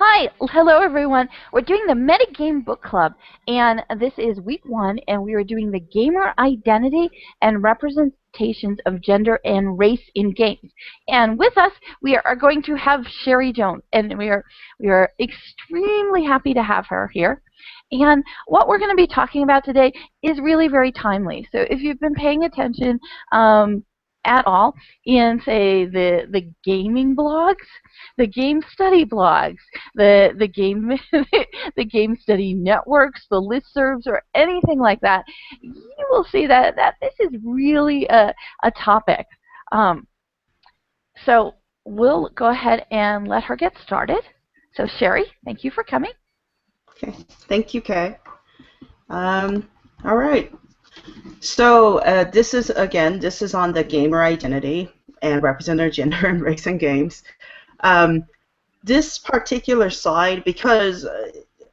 Hi, hello everyone. We're doing the Metagame Book Club, and this is week 1, and we are doing the gamer identity and representations of gender and race in games. And with us, we are going to have Sherry Jones, and we are extremely happy to have her here. And what we're going to be talking about today is really very timely. So if you've been paying attention at all in, say, the gaming blogs, the game study blogs, the game the game study networks, the listservs, or anything like that, you will see that this is really a topic. So we'll go ahead and let her get started. So Sherry, thank you for coming. Okay, thank you, Kay. All right. So this is on the gamer identity and representative gender and race in games. This particular slide, because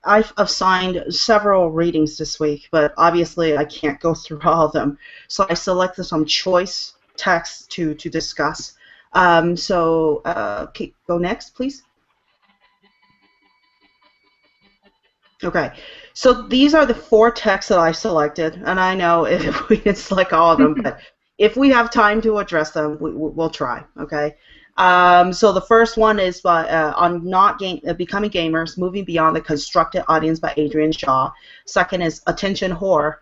I've assigned several readings this week, but obviously I can't go through all of them, so I selected some choice texts to discuss. Okay, go next, please. Okay, so these are the 4 texts that I selected, and I know if we didn't select all of them, but if we have time to address them, we'll try. Okay. So the first one is by on becoming gamers, moving beyond the constructed audience by Adrienne Shaw. Second is attention whore,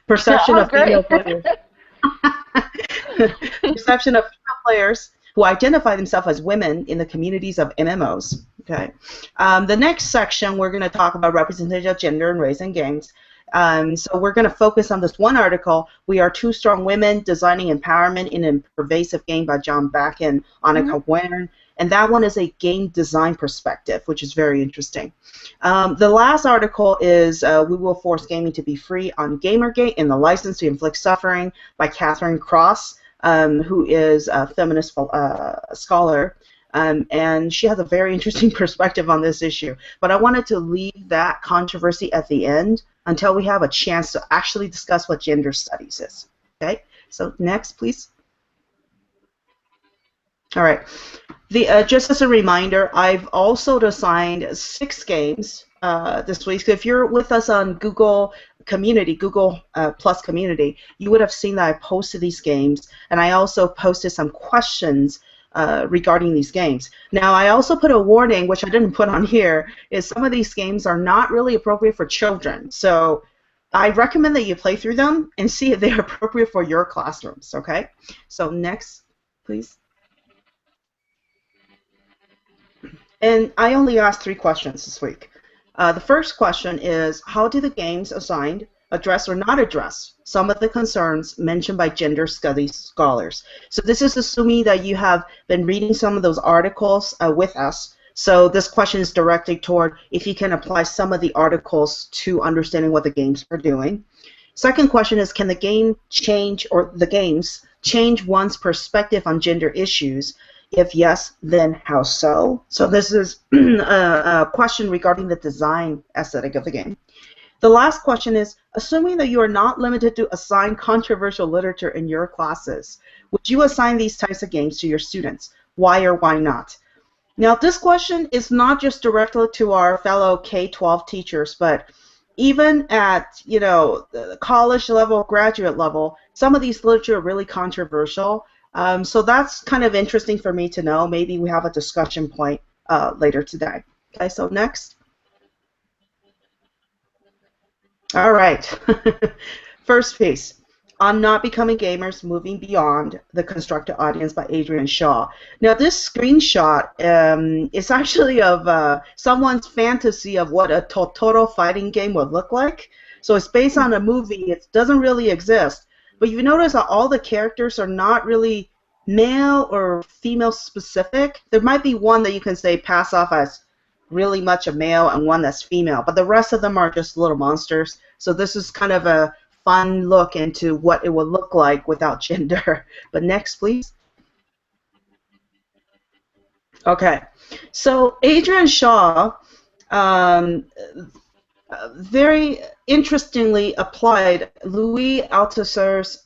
perception of female players. Perception of female players who identify themselves as women in the communities of MMOs. Okay. The next section, we're going to talk about representation of gender and race in games. So we're going to focus on this one article, We Are Two Strong Women, Designing Empowerment in a Pervasive Game by John Beck and Annika Waern. And that one is a game design perspective, which is very interesting. The last article is We Will Force Gaming to Be Free on Gamergate and the License to Inflict Suffering by Katherine Cross, who is a feminist scholar. And she has a very interesting perspective on this issue. But I wanted to leave that controversy at the end until we have a chance to actually discuss what gender studies is. Okay, so next, please. All right. Just as a reminder, I've also assigned 6 games this week. So if you're with us on Google Community, Google Plus Community, you would have seen that I posted these games, and I also posted some questions regarding these games. Now, I also put a warning, which I didn't put on here, is some of these games are not really appropriate for children. So I recommend that you play through them and see if they're appropriate for your classrooms, okay? So next, please. And I only asked 3 questions this week. The first question is, how do the games assigned address or not address some of the concerns mentioned by gender studies scholars? So this is assuming that you have been reading some of those articles with us. So this question is directed toward if you can apply some of the articles to understanding what the games are doing. Second question is, can the game change, or the games change one's perspective on gender issues? If yes, then how so? So this is a question regarding the design aesthetic of the game. The last question is, assuming that you are not limited to assign controversial literature in your classes, would you assign these types of games to your students? Why or why not? Now, this question is not just directly to our fellow K-12 teachers, but even at, the college level, graduate level, some of these literature are really controversial. So that's kind of interesting for me to know. Maybe we have a discussion point later today. Okay, so next. All right. First piece, on not becoming gamers, moving beyond the constructed audience by Adrienne Shaw. Now this screenshot is actually of someone's fantasy of what a total fighting game would look like. So it's based on a movie. It doesn't really exist. But you notice that all the characters are not really male or female specific. There might be one that you can say pass off as really much a male and one that's female, but the rest of them are just little monsters. So this is kind of a fun look into what it would look like without gender. But next, please. Okay, so Adrienne Shaw very interestingly applied Louis Althusser's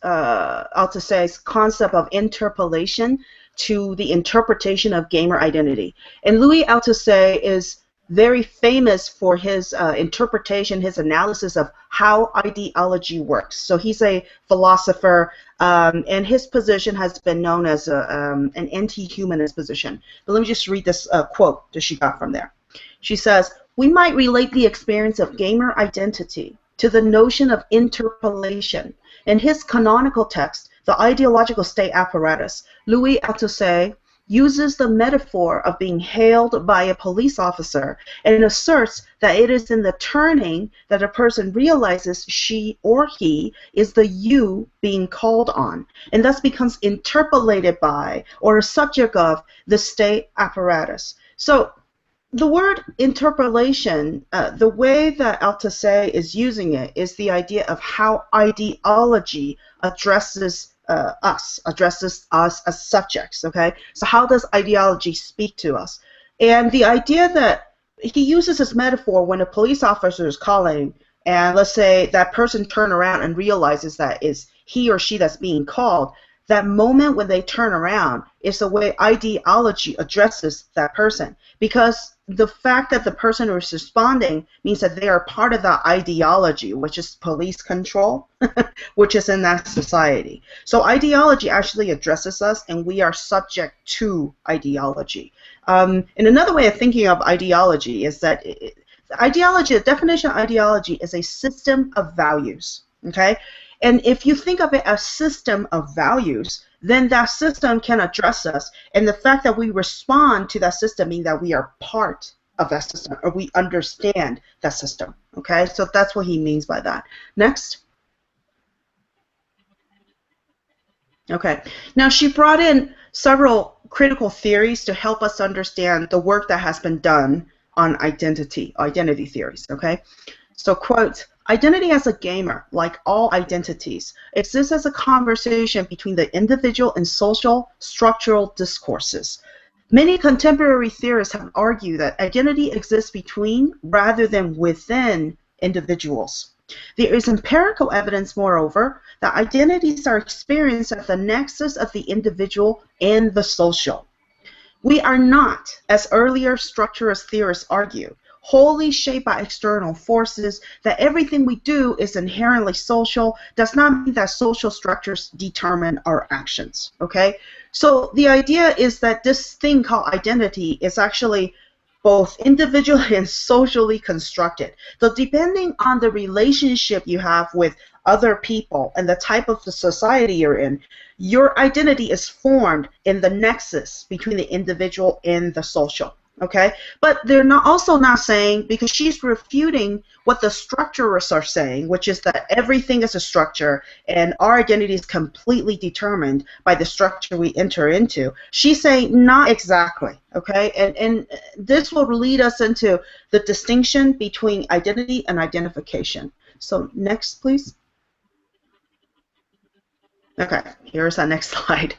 concept of interpolation, to the interpretation of gamer identity. And Louis Althusser is very famous for his interpretation, his analysis of how ideology works. So he's a philosopher, and his position has been known as an anti-humanist position. But let me just read this quote that she got from there. She says, "We might relate the experience of gamer identity to the notion of interpolation. In his canonical text, The Ideological State Apparatus, Louis Althusser uses the metaphor of being hailed by a police officer and asserts that it is in the turning that a person realizes she or he is the you being called on, and thus becomes interpolated by or a subject of the state apparatus." So the word interpolation, the way that Althusser is using it is the idea of how ideology addresses us as subjects, okay? So how does ideology speak to us? And the idea that he uses this metaphor when a police officer is calling, and let's say that person turn around and realizes that is he or she that's being called, that moment when they turn around is the way ideology addresses that person. Because the fact that the person who is responding means that they are part of that ideology, which is police control, which is in that society. So ideology actually addresses us, and we are subject to ideology. And another way of thinking of ideology is that ideology, the definition of ideology is a system of values, okay? And if you think of it as system of values, then that system can address us. And the fact that we respond to that system means that we are part of that system, or we understand that system. Okay, so that's what he means by that. Next. Okay, now she brought in several critical theories to help us understand the work that has been done on identity theories. Okay, so quote, "Identity as a gamer, like all identities, exists as a conversation between the individual and social structural discourses. Many contemporary theorists have argued that identity exists between rather than within individuals. There is empirical evidence, moreover, that identities are experienced at the nexus of the individual and the social. We are not, as earlier structuralist theorists argue, wholly shaped by external forces. That everything we do is inherently social does not mean that social structures determine our actions, okay? So the idea is that this thing called identity is actually both individual and socially constructed. So depending on the relationship you have with other people and the type of the society you're in, your identity is formed in the nexus between the individual and the social. Okay, but they're also not saying, because she's refuting what the structuralists are saying, which is that everything is a structure and our identity is completely determined by the structure we enter into. She's saying not exactly, okay, and this will lead us into the distinction between identity and identification. So next, please. Okay, here's our next slide.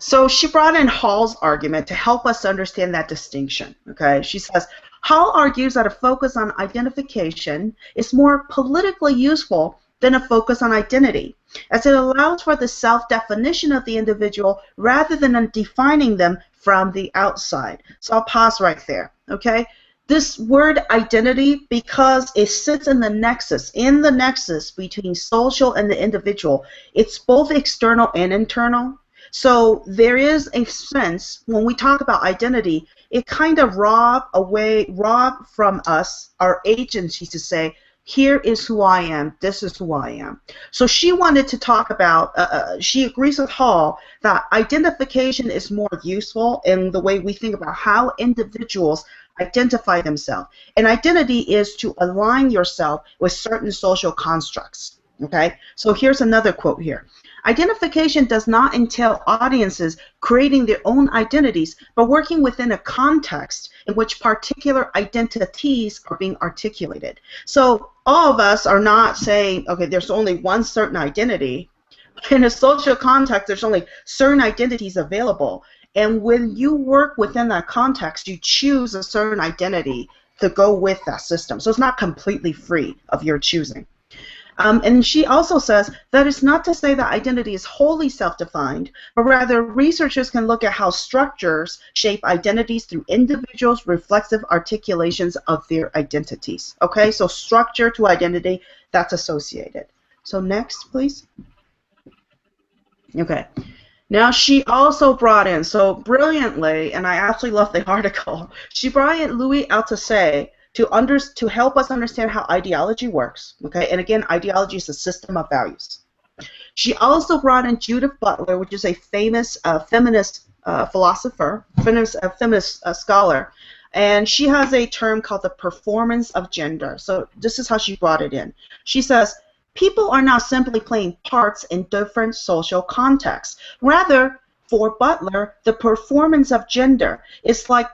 So she brought in Hall's argument to help us understand that distinction. Okay, she says, Hall argues that a focus on identification is more politically useful than a focus on identity, as it allows for the self-definition of the individual rather than defining them from the outside. So I'll pause right there. Okay, this word identity, because it sits in the nexus between social and the individual, it's both external and internal. So there is a sense, when we talk about identity, it kind of rob from us our agency to say, here is who I am, this is who I am. So she wanted to talk about, she agrees with Hall that identification is more useful in the way we think about how individuals identify themselves. And identity is to align yourself with certain social constructs. Okay, so here's another quote here. Identification does not entail audiences creating their own identities, but working within a context in which particular identities are being articulated. So all of us are not saying, okay, there's only one certain identity. In a social context, there's only certain identities available. And when you work within that context, you choose a certain identity to go with that system. So it's not completely free of your choosing. And she also says that it's not to say that identity is wholly self-defined, but rather researchers can look at how structures shape identities through individuals' reflexive articulations of their identities. Okay, so structure to identity, that's associated. So next, please. Okay. Now she also brought in, so brilliantly, and I absolutely love the article, she brought in Louis Althusser to help us understand how ideology works. Okay, and again, ideology is a system of values. She also brought in Judith Butler, which is a famous feminist philosopher, feminist scholar, and she has a term called the performance of gender. So this is how she brought it in. She says, people are not simply playing parts in different social contexts. Rather, for Butler, the performance of gender is like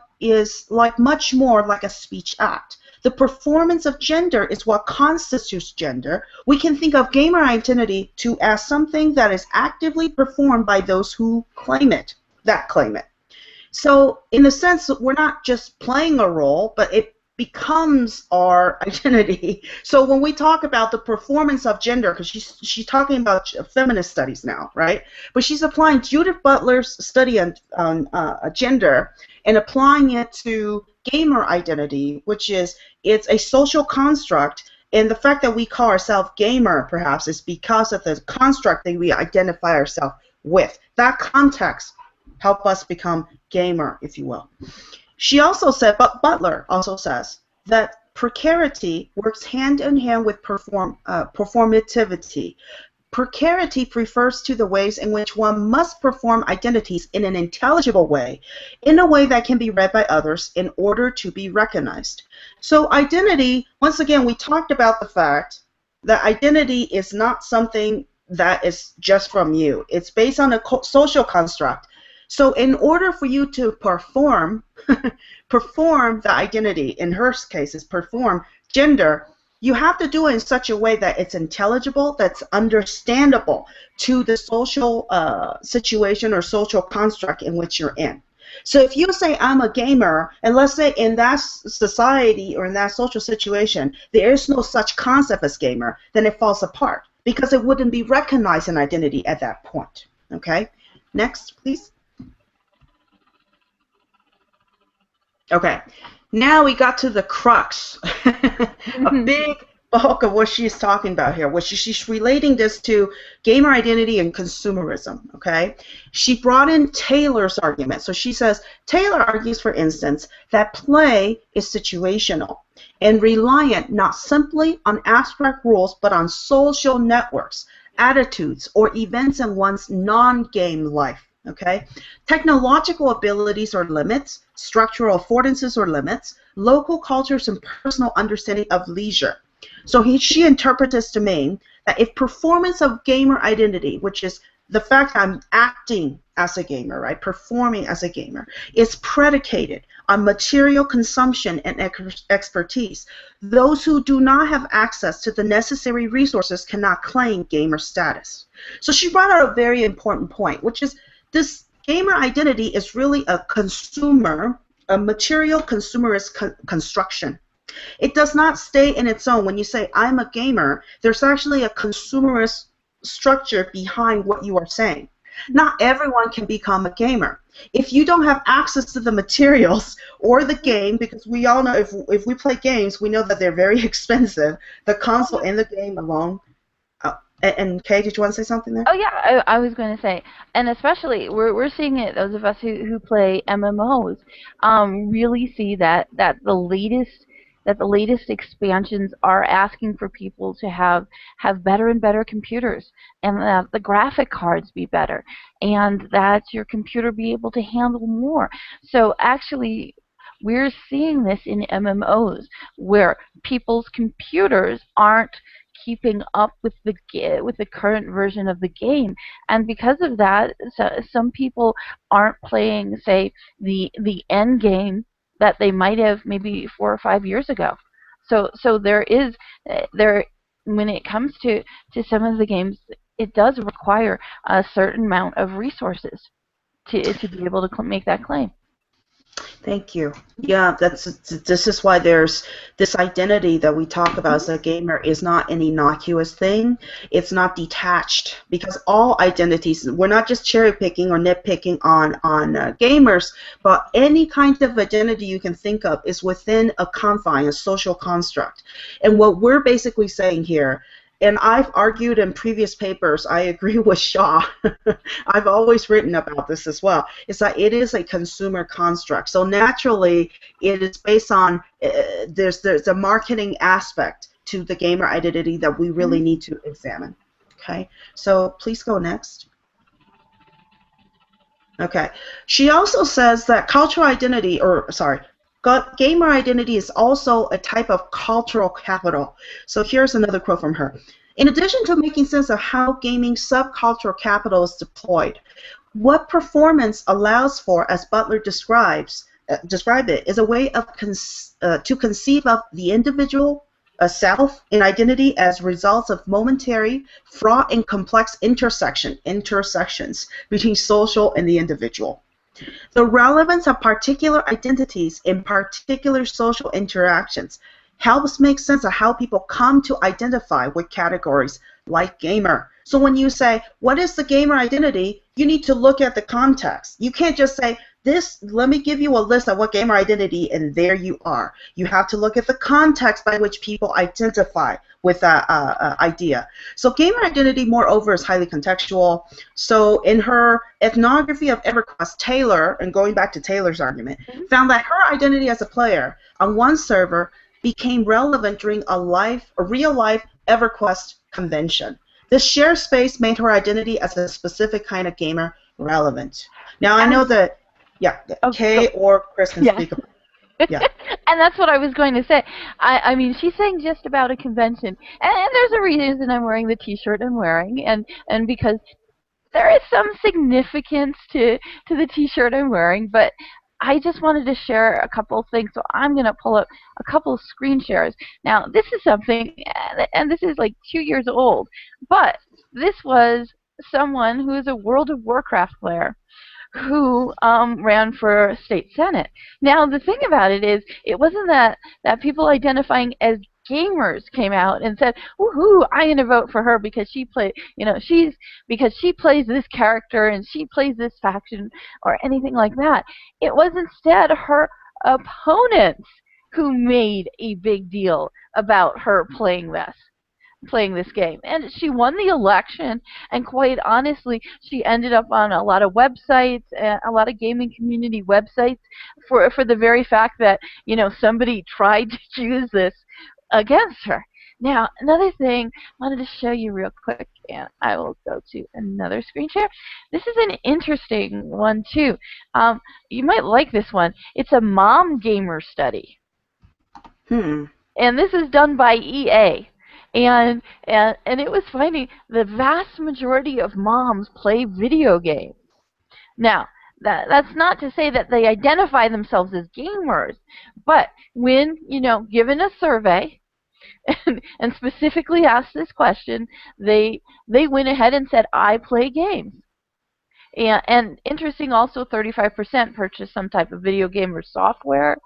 much more like a speech act. The performance of gender is what constitutes gender. We can think of gamer identity as something that is actively performed by those who claim it, So in a sense, we're not just playing a role, but it becomes our identity. So when we talk about the performance of gender, because she's talking about feminist studies now, right? But she's applying Judith Butler's study on gender and applying it to gamer identity, which is it's a social construct, and the fact that we call ourselves gamer perhaps is because of the construct that we identify ourselves with. That context help us become gamer, if you will. She also said, but Butler also says that precarity works hand in hand with performativity. Precarity refers to the ways in which one must perform identities in an intelligible way, in a way that can be read by others in order to be recognized. So identity, once again, we talked about the fact that identity is not something that is just from you. It's based on a social construct. So in order for you to perform the identity, in her case is perform gender, you have to do it in such a way that it's intelligible, that's understandable to the social situation or social construct in which you're in. So if you say I'm a gamer, and let's say in that society or in that social situation, there is no such concept as gamer, then it falls apart because it wouldn't be recognized in identity at that point. Okay? Next, please. Okay, now we got to the crux, a big bulk of what she's talking about here, which she's relating this to gamer identity and consumerism, okay? She brought in Taylor's argument. So she says, Taylor argues, for instance, that play is situational and reliant not simply on abstract rules, but on social networks, attitudes, or events in one's non-game life. Okay, technological abilities or limits, structural affordances or limits, local cultures and personal understanding of leisure. So she interprets this to mean that if performance of gamer identity, which is the fact that I'm acting as a gamer, right, performing as a gamer, is predicated on material consumption and expertise, those who do not have access to the necessary resources cannot claim gamer status. So she brought out a very important point, which is this gamer identity is really a material consumerist construction. It does not stay in its own. When you say, I'm a gamer, there's actually a consumerist structure behind what you are saying. Not everyone can become a gamer. If you don't have access to the materials or the game, because we all know if we play games, we know that they're very expensive, the console and the game alone. And Kay, did you want to say something there? Oh yeah, I was going to say, and especially we're seeing it. Those of us who play MMOs really see that the latest expansions are asking for people to have better and better computers, and that the graphic cards be better, and that your computer be able to handle more. So actually, we're seeing this in MMOs where people's computers aren't keeping up with the current version of the game, and because of that, some people aren't playing, say, the end game that they might have maybe 4 or 5 years ago. So there is when it comes to some of the games, it does require a certain amount of resources to be able to make that claim. Thank you. Yeah, this is why there's this identity that we talk about as a gamer is not an innocuous thing. It's not detached because all identities, we're not just cherry picking or nitpicking on gamers, but any kind of identity you can think of is within a confine, a social construct. And what we're basically saying here, and I've argued in previous papers, I agree with Shaw. I've always written about this as well, is that it is a consumer construct. So naturally, it is based on, there's a marketing aspect to the gamer identity that we really need to examine. Okay, so please go next. Okay, she also says that cultural identity, or sorry, gamer identity is also a type of cultural capital. So here's another quote from her. In addition to making sense of how gaming subcultural capital is deployed, what performance allows for, as Butler described it, is a way of to conceive of the individual self and identity as results of momentary, fraught, and complex intersections between social and the individual. The relevance of particular identities in particular social interactions helps make sense of how people come to identify with categories like gamer. So when you say, what is the gamer identity, you need to look at the context. You can't just say, let me give you a list of what gamer identity, and there you are. You have to look at the context by which people identify with that idea. So gamer identity, moreover, is highly contextual. So in her ethnography of EverQuest, Taylor, and going back to Taylor's argument, found that her identity as a player on one server became relevant during a real-life EverQuest convention. This shared space made her identity as a specific kind of gamer relevant. Now, I know that, yeah, Kay or Chris can speak about it. Yeah. And that's what I was going to say. I mean, she's saying just about a convention. And there's a reason I'm wearing the T-shirt I'm wearing, and because there is some significance to the T-shirt I'm wearing, but I just wanted to share a couple of things, so I'm going to pull up a couple of screen shares. Now, this is something, and this is like 2 years old, but this was someone who is a World of Warcraft player who ran for state senate. Now, the thing about it is, it wasn't that people identifying as gamers came out and said, "Woohoo! I'm going to vote for her because she because she plays this character and she plays this faction," or anything like that. It was instead her opponents who made a big deal about her playing this game. And she won the election, and quite honestly, she ended up on a lot of websites, a lot of gaming community websites, for the very fact that, somebody tried to use this against her. Now, another thing I wanted to show you real quick, and I will go to another screen share. This is an interesting one, too. You might like this one. It's a mom gamer study. And this is done by EA. And it was finding the vast majority of moms play video games. Now, that's not to say that they identify themselves as gamers, but when, given a survey and specifically asked this question, they went ahead and said, "I play games." And interesting also, 35% purchased some type of video game or software.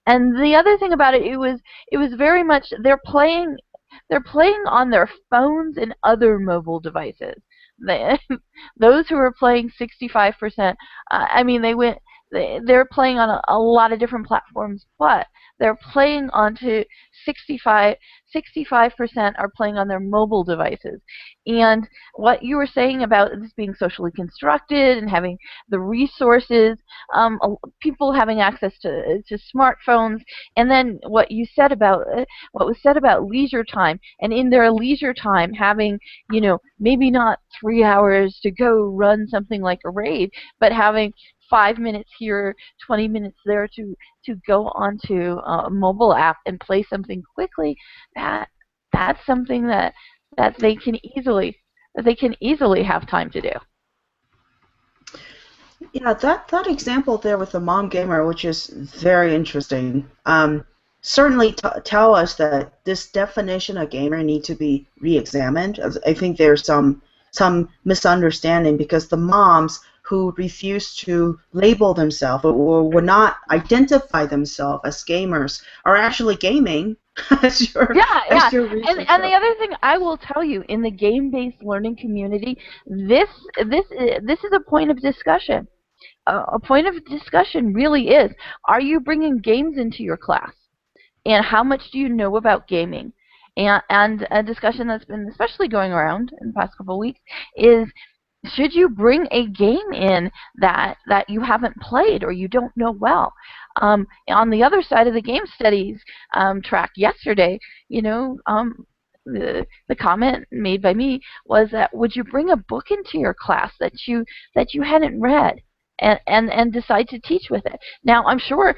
And the other thing about it, it was very much they're playing on their phones and other mobile devices. Those who are playing, 65%, I mean, they're playing on a lot of different platforms, but they're playing onto 65% are playing on their mobile devices. And what you were saying about this being socially constructed and having the resources, people having access to smartphones, and then what was said about leisure time, and in their leisure time having, maybe not 3 hours to go run something like a raid, but having 5 minutes here, 20 minutes there to go onto a mobile app and play something quickly. That's something that they can easily have time to do. Yeah, that example there with the mom gamer, which is very interesting, certainly tell us that this definition of gamer need to be re-examined. I think there's some misunderstanding, because the moms who refuse to label themselves or would not identify themselves as gamers are actually gaming as Yeah. your research And shows. the other thing I will tell you, in the game-based learning community, this is a point of discussion. A point of discussion really is: are you bringing games into your class? And how much do you know about gaming? And a discussion that's been especially going around in the past couple of weeks is, should you bring a game in that you haven't played or you don't know well? On the other side of the game studies track yesterday, the comment made by me was that, would you bring a book into your class that you hadn't read and decide to teach with it? Now, I'm sure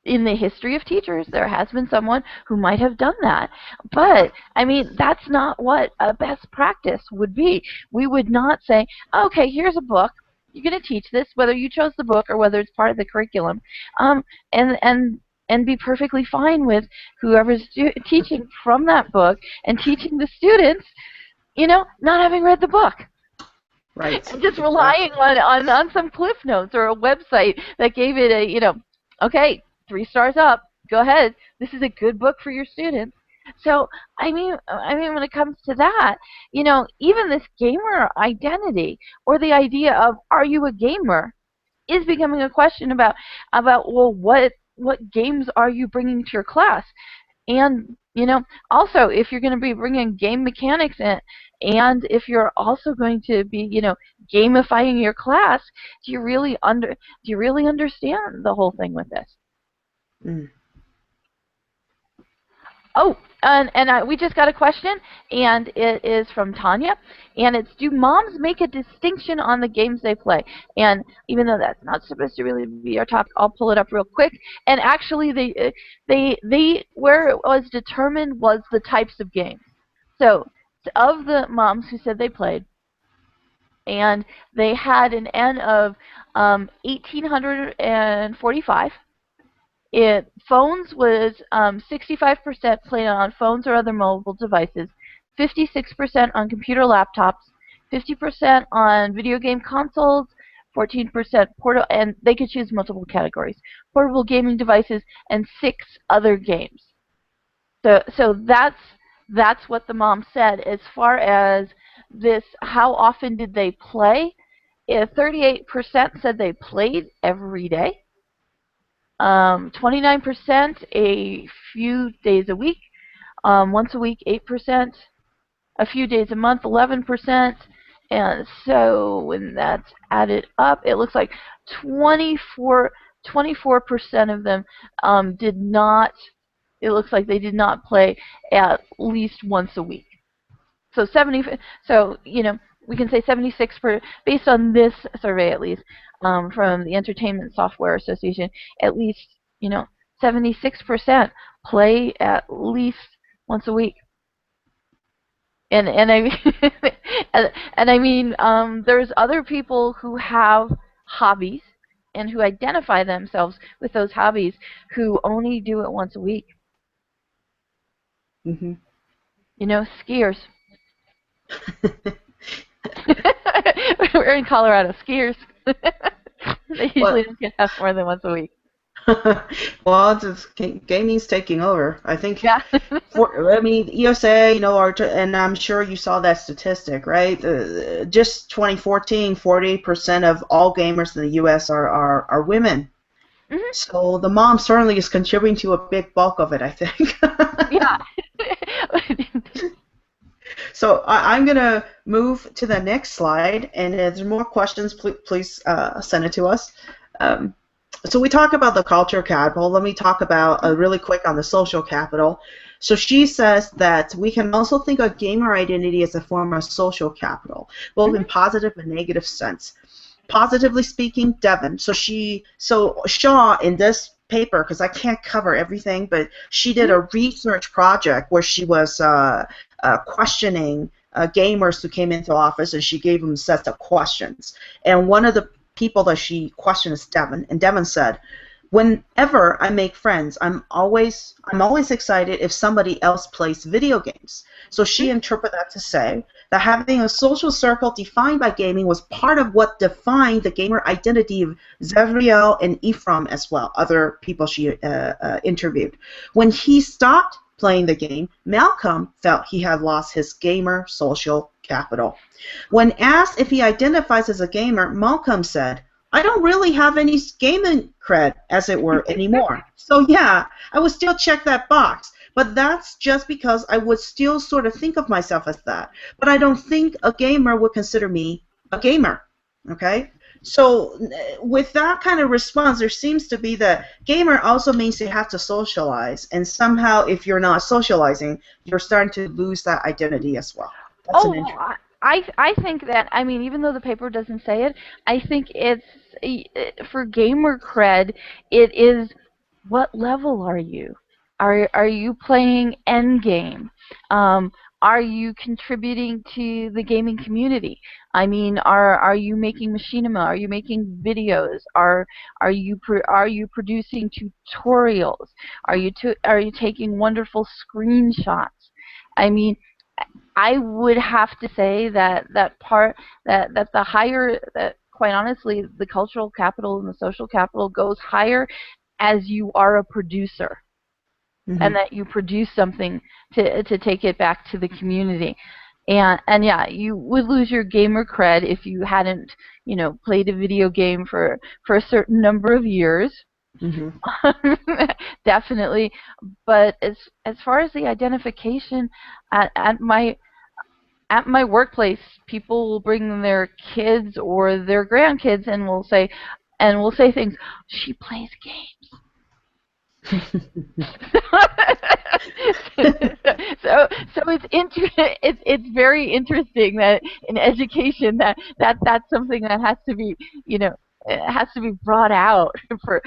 in the history of teachers, there has been someone who might have done that. But, I mean, that's not what a best practice would be. We would not say, okay, here's a book. You're going to teach this, whether you chose the book or whether it's part of the curriculum, and, and, and be perfectly fine with whoever's teaching from that book and teaching the students, not having read the book. Right. And just relying on some cliff notes or a website that gave it okay, 3 stars up, go ahead. This is a good book for your students. So, I mean, when it comes to that, even this gamer identity, or the idea of, are you a gamer, is becoming a question about well, what games are you bringing to your class? And, also, if you're going to be bringing game mechanics in, and if you're also going to be, gamifying your class, do you really understand the whole thing with this? Mm. Oh, we just got a question, and it is from Tanya, and it's, do moms make a distinction on the games they play? And even though that's not supposed to really be our topic, I'll pull it up real quick. And actually, they where it was determined was the types of games. So, of the moms who said they played, and they had an N of 1,845. Phones was 65% played on phones or other mobile devices, 56% on computer laptops, 50% on video game consoles, 14% portable, and they could choose multiple categories, portable gaming devices, and 6 other games. So that's what the mom said. As far as this, how often did they play? 38% said they played every day. 29% a few days a week, once a week 8%, a few days a month 11%, and so when that's added up, it looks like 24% of them did not. It looks like they did not play at least once a week. So we can say 76 based on this survey, at least, from the Entertainment Software Association, at least 76% play at least once a week. And I mean, there's other people who have hobbies and who identify themselves with those hobbies who only do it once a week. Mm-hmm. Skiers. We're in Colorado. Skiers. They usually don't get out more than once a week. Well, gaming's taking over. I think. Yeah. USA, and I'm sure you saw that statistic, right? Just 2014, 48% of all gamers in the US are women. Mm-hmm. So the mom certainly is contributing to a big bulk of it, I think. Yeah. So I'm going to move to the next slide, and if there's more questions, please send it to us. So we talk about the cultural capital. Let me talk about really quick on the social capital. So she says that we can also think of gamer identity as a form of social capital, both in positive and negative sense. Positively speaking, Devin. So Shaw in this paper, because I can't cover everything, but she did a research project where she was questioning gamers who came into office, and she gave them sets of questions. And one of the people that she questioned is Devin, and Devin said, "Whenever I make friends, I'm always excited if somebody else plays video games." So she interpreted that to say that having a social circle defined by gaming was part of what defined the gamer identity of Zevriel and Ephraim as well, other people she interviewed. When he stopped playing the game, Malcolm felt he had lost his gamer social capital. When asked if he identifies as a gamer, Malcolm said, I don't really have any gaming cred, as it were, anymore. So yeah, I would still check that box. But that's just because I would still sort of think of myself as that. But I don't think a gamer would consider me a gamer. Okay? So with that kind of response, there seems to be that gamer also means you have to socialize. And somehow if you're not socializing, you're starting to lose that identity as well. That's an interesting. I think that, I mean, even though the paper doesn't say it, I think it's, for gamer cred, it is, what level are you? Are you playing endgame? Are you contributing to the gaming community? I mean, are you making machinima? Are you making videos? Are you producing tutorials? Are you taking wonderful screenshots? I mean, I would have to say that the higher, that quite honestly, the cultural capital and the social capital goes higher as you are a producer. And that you produce something to take it back to the community. And yeah, you would lose your gamer cred if you hadn't, played a video game for a certain number of years. Definitely. But as far as the identification, at my workplace, people will bring their kids or their grandkids and will say things. She plays games. so it's very interesting that in education that's something that has to be, it has to be brought out for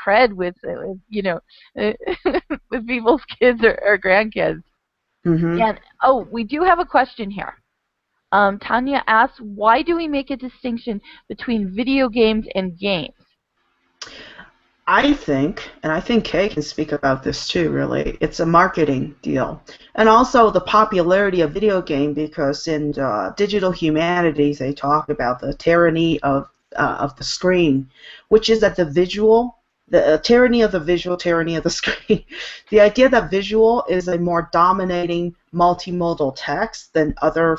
cred with with people's kids or grandkids. And we do have a question here. Tanya asks, why do we make a distinction between video games and games? I think, and I think Kay can speak about this too, really, it's a marketing deal. And also the popularity of video game, because in digital humanities they talk about the tyranny of the screen, which is that the visual, the tyranny of the visual, tyranny of the screen. The idea that visual is a more dominating multimodal text than other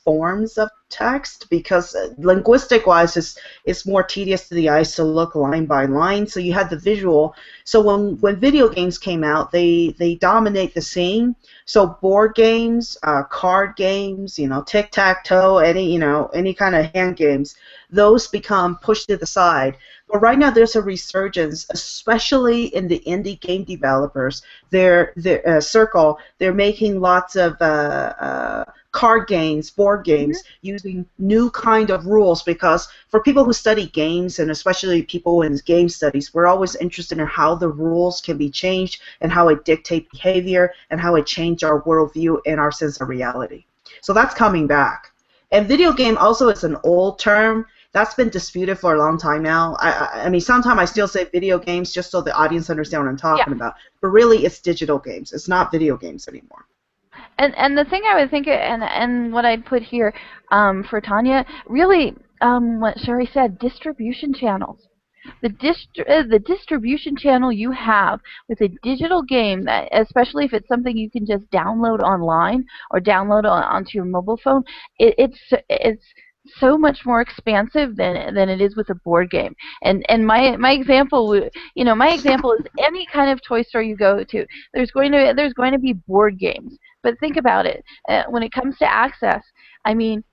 forms of text, because linguistic-wise it's more tedious to the eyes to look line by line. So you had the visual. So when video games came out, they dominate the scene. So board games, card games, tic-tac-toe, any kind of hand games, those become pushed to the side. But right now there's a resurgence, especially in the indie game developers. Their circle, they're making lots of card games, board games, using new kind of rules, because for people who study games, and especially people in game studies, we're always interested in how the rules can be changed and how it dictates behavior and how it changes our worldview and our sense of reality. So that's coming back. And video game also is an old term. That's been disputed for a long time now. I mean, sometimes I still say video games just so the audience understands what I'm talking about. But really, it's digital games. It's not video games anymore. And the thing I would think, and what I'd put here for Tanya, really, what Sherry said, distribution channels. The distribution channel you have with a digital game, that, especially if it's something you can just download online or download onto your mobile phone, it's so much more expansive than it is with a board game. And my example, my example is any kind of toy store you go to, there's going to be board games. But think about it. When it comes to access, I mean,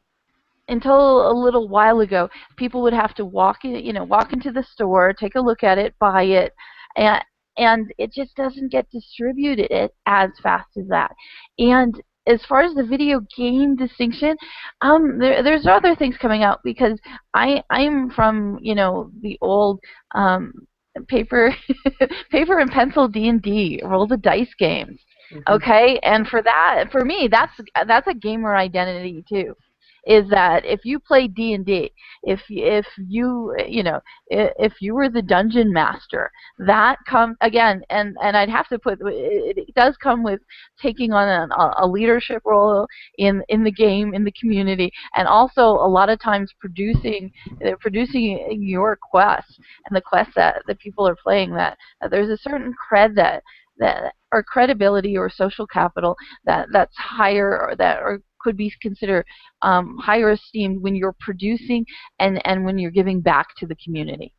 until a little while ago, people would have to walk into the store, take a look at it, buy it, and it just doesn't get distributed as fast as that. And as far as the video game distinction, there's other things coming out, because I'm from the old paper and pencil D&D, roll the dice games. Okay, and for me, that's a gamer identity too. is that if you play D&D, if you if you were the dungeon master, that comes again, and I'd have to put it does come with taking on a leadership role in the game, in the community, and also a lot of times producing your quests and the quests that people are playing, that there's a certain cred that or credibility or social capital that's higher, or that or could be considered higher esteemed when you're producing and when you're giving back to the community.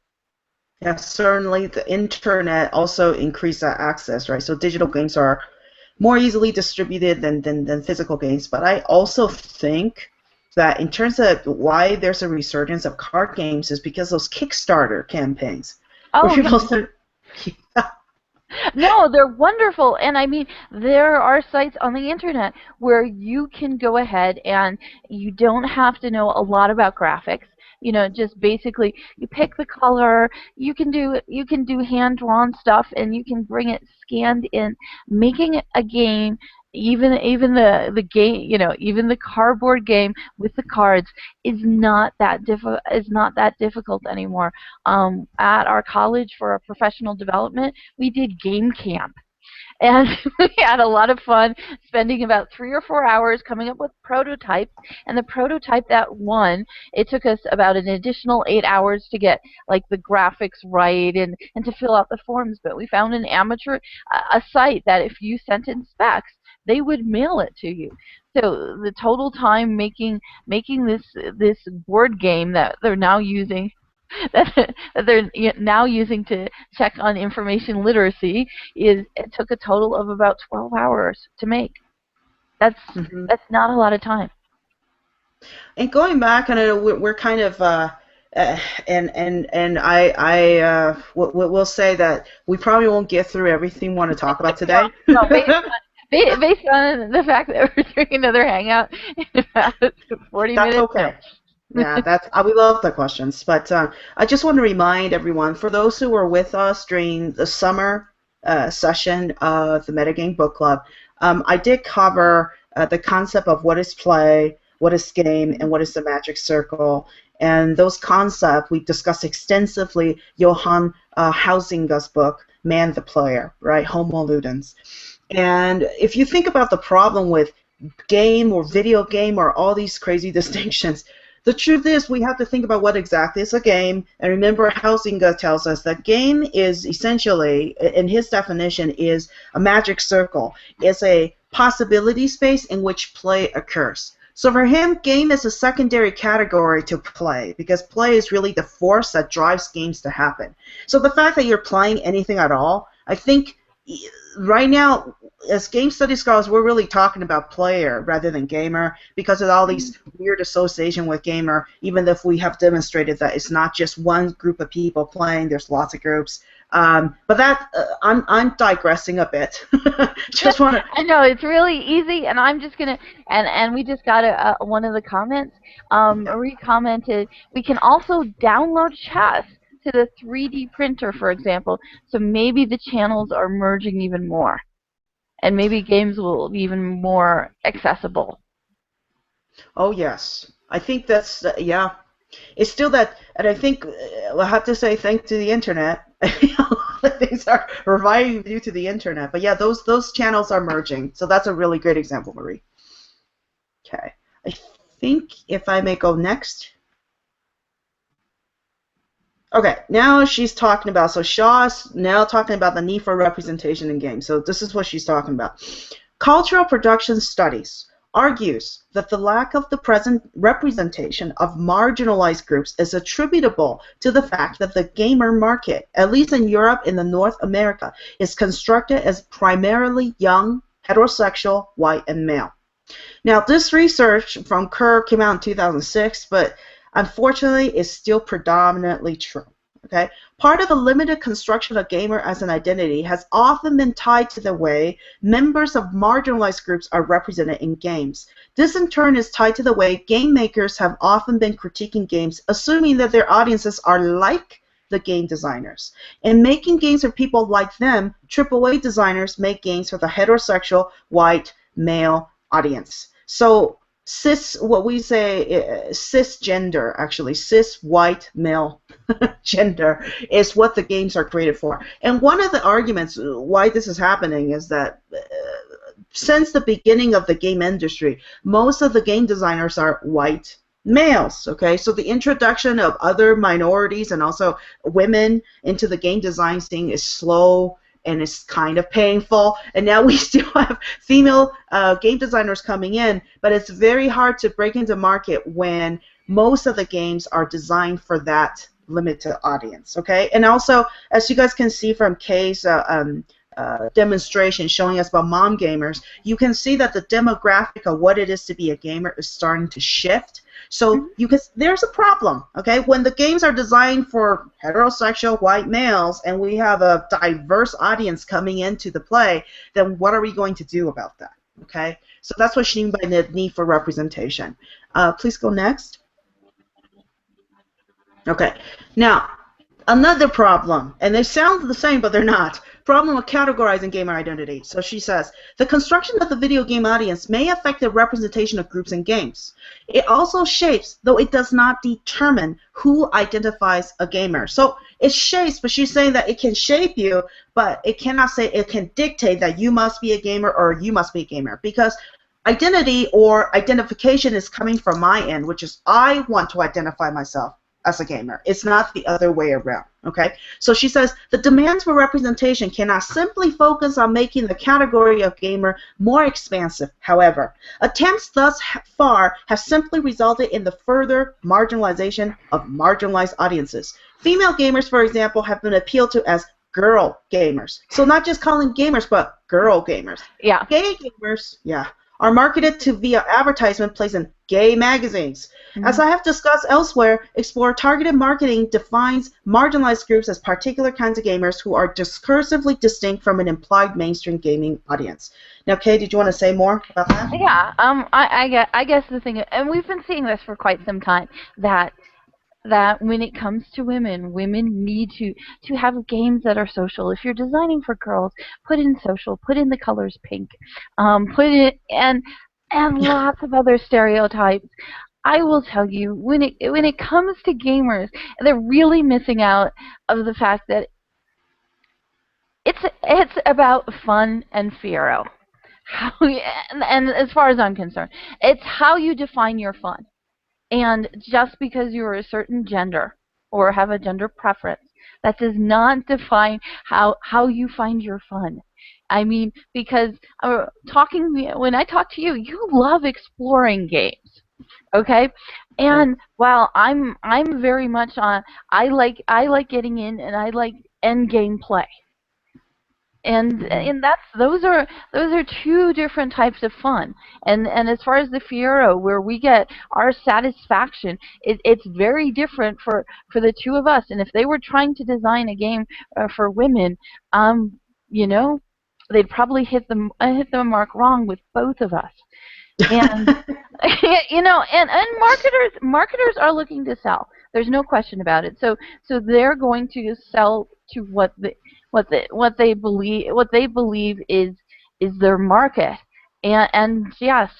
Yeah, certainly the internet also increased that access, right? So digital games are more easily distributed than physical games. But I also think that in terms of why there's a resurgence of card games is because those Kickstarter campaigns. Where Oh, people yeah. no, they're wonderful. And I mean, there are sites on the internet where you can go ahead and you don't have to know a lot about graphics. You know, just basically you pick the color, you can do hand drawn stuff, and you can bring it scanned in, making a game. Even the game, even the cardboard game with the cards is not that difficult anymore. At our college for our professional development, we did game camp. And we had a lot of fun spending about 3 or 4 hours coming up with prototypes. And the prototype that won, it took us about an additional 8 hours to get like the graphics right and to fill out the forms. But we found an amateur a site that if you sent in specs, they would mail it to you. So the total time making this board game that they're now using that they're now using to check on information literacy it took a total of about 12 hours to make. That's not a lot of time. And going back, and I know we're kind of, and I will say that we probably won't get through everything we want to talk about today. No, based on the fact that we're doing another hangout in about 40 That's minutes. okay. Yeah, we love the questions, but I just want to remind everyone, for those who were with us during the summer session of the Metagame Book Club, I did cover the concept of what is play, what is game, and what is the magic circle. And those concepts we discussed extensively. Johann Huizinga's book, Man the Player, right? Homo Ludens. And if you think about the problem with game or video game or all these crazy distinctions, the truth is we have to think about what exactly is a game. And remember, Huizinga tells us that game is essentially, in his definition, is a magic circle. It's a possibility space in which play occurs. So for him, game is a secondary category to play, because play is really the force that drives games to happen. So the fact that you're playing anything at all, I think right now, as game studies scholars, we're really talking about player rather than gamer, because of all these weird association with gamer, even if we have demonstrated that it's not just one group of people playing, there's lots of groups. But that I'm digressing a bit. Just want to. I know it's really easy, and I'm just gonna and we just got one of the comments. Marie commented, we can also download chess to the 3D printer, for example. So maybe the channels are merging even more, and maybe games will be even more accessible. Oh yes, I think that's yeah. It's still that, and I think we'll have to say thanks to the internet. Things are reviving due to the internet. But yeah, those channels are merging. So that's a really great example, Marie. Okay, I think if I may go next. Okay, now she's talking about, so Shaw's now talking about the need for representation in games. So this is what she's talking about. Cultural production studies argues that the lack of the present representation of marginalized groups is attributable to the fact that the gamer market, at least in Europe and in North America, is constructed as primarily young, heterosexual, white, and male. Now, this research from Kerr came out in 2006, but unfortunately, it's still predominantly true. Okay? Part of the limited construction of gamer as an identity has often been tied to the way members of marginalized groups are represented in games. This, in turn, is tied to the way game makers have often been critiquing games, assuming that their audiences are like the game designers. In making games for people like them, AAA designers make games for the heterosexual, white, male audience. So what we say, cisgender, actually, cis white male gender is what the games are created for. And one of the arguments why this is happening is that since the beginning of the game industry, most of the game designers are white males, okay? So the introduction of other minorities and also women into the game design scene is slow and it's kind of painful. And now we still have female game designers coming in, but it's very hard to break into market when most of the games are designed for that limited audience, okay? And also, as you guys can see from Kay's demonstration showing us about mom gamers, you can see that the demographic of what it is to be a gamer is starting to shift. So there's a problem, okay? When the games are designed for heterosexual white males and we have a diverse audience coming into the play, then what are we going to do about that, okay? So that's what she means by the need for representation. Please go next. Okay, now, another problem, and they sound the same, but they're not. Problem of categorizing gamer identity. So she says, the construction of the video game audience may affect the representation of groups in games. It also shapes, though it does not determine, who identifies a gamer. So it shapes, but she's saying that it can shape you, but it cannot say it can dictate that you must be a gamer or you must be a gamer. Because identity or identification is coming from my end, which is I want to identify myself as a gamer. It's not the other way around, okay? So she says, the demands for representation cannot simply focus on making the category of gamer more expansive. However, attempts thus far have simply resulted in the further marginalization of marginalized audiences. Female gamers, for example, have been appealed to as girl gamers. So not just calling gamers, but girl gamers. Yeah. Gay gamers, yeah, are marketed to via advertisement placed in gay magazines. As I have discussed elsewhere, Explore targeted marketing defines marginalized groups as particular kinds of gamers who are discursively distinct from an implied mainstream gaming audience. Now, Kay, did you want to say more about that? Yeah. I guess the thing, and we've been seeing this for quite some time, that when it comes to women need to have games that are social. If you're designing for girls, put in social, put in the colors pink, put it and lots of other stereotypes. I will tell you, when it comes to gamers, they're really missing out of the fact that it's about fun and fiero. And as far as I'm concerned, it's how you define your fun. And just because you're a certain gender or have a gender preference, that does not define how you find your fun. I mean, because when I talk to you, you love exploring games, okay? And while I'm very much on, I like getting in and I like end game play. And those are two different types of fun. And as far as the Fiero, where we get our satisfaction, it's very different for the two of us. And if they were trying to design a game for women, you know, they'd probably hit the mark wrong with both of us. And you know, and marketers are looking to sell. There's no question about it. So they're going to sell to what they believe is their market. And yes,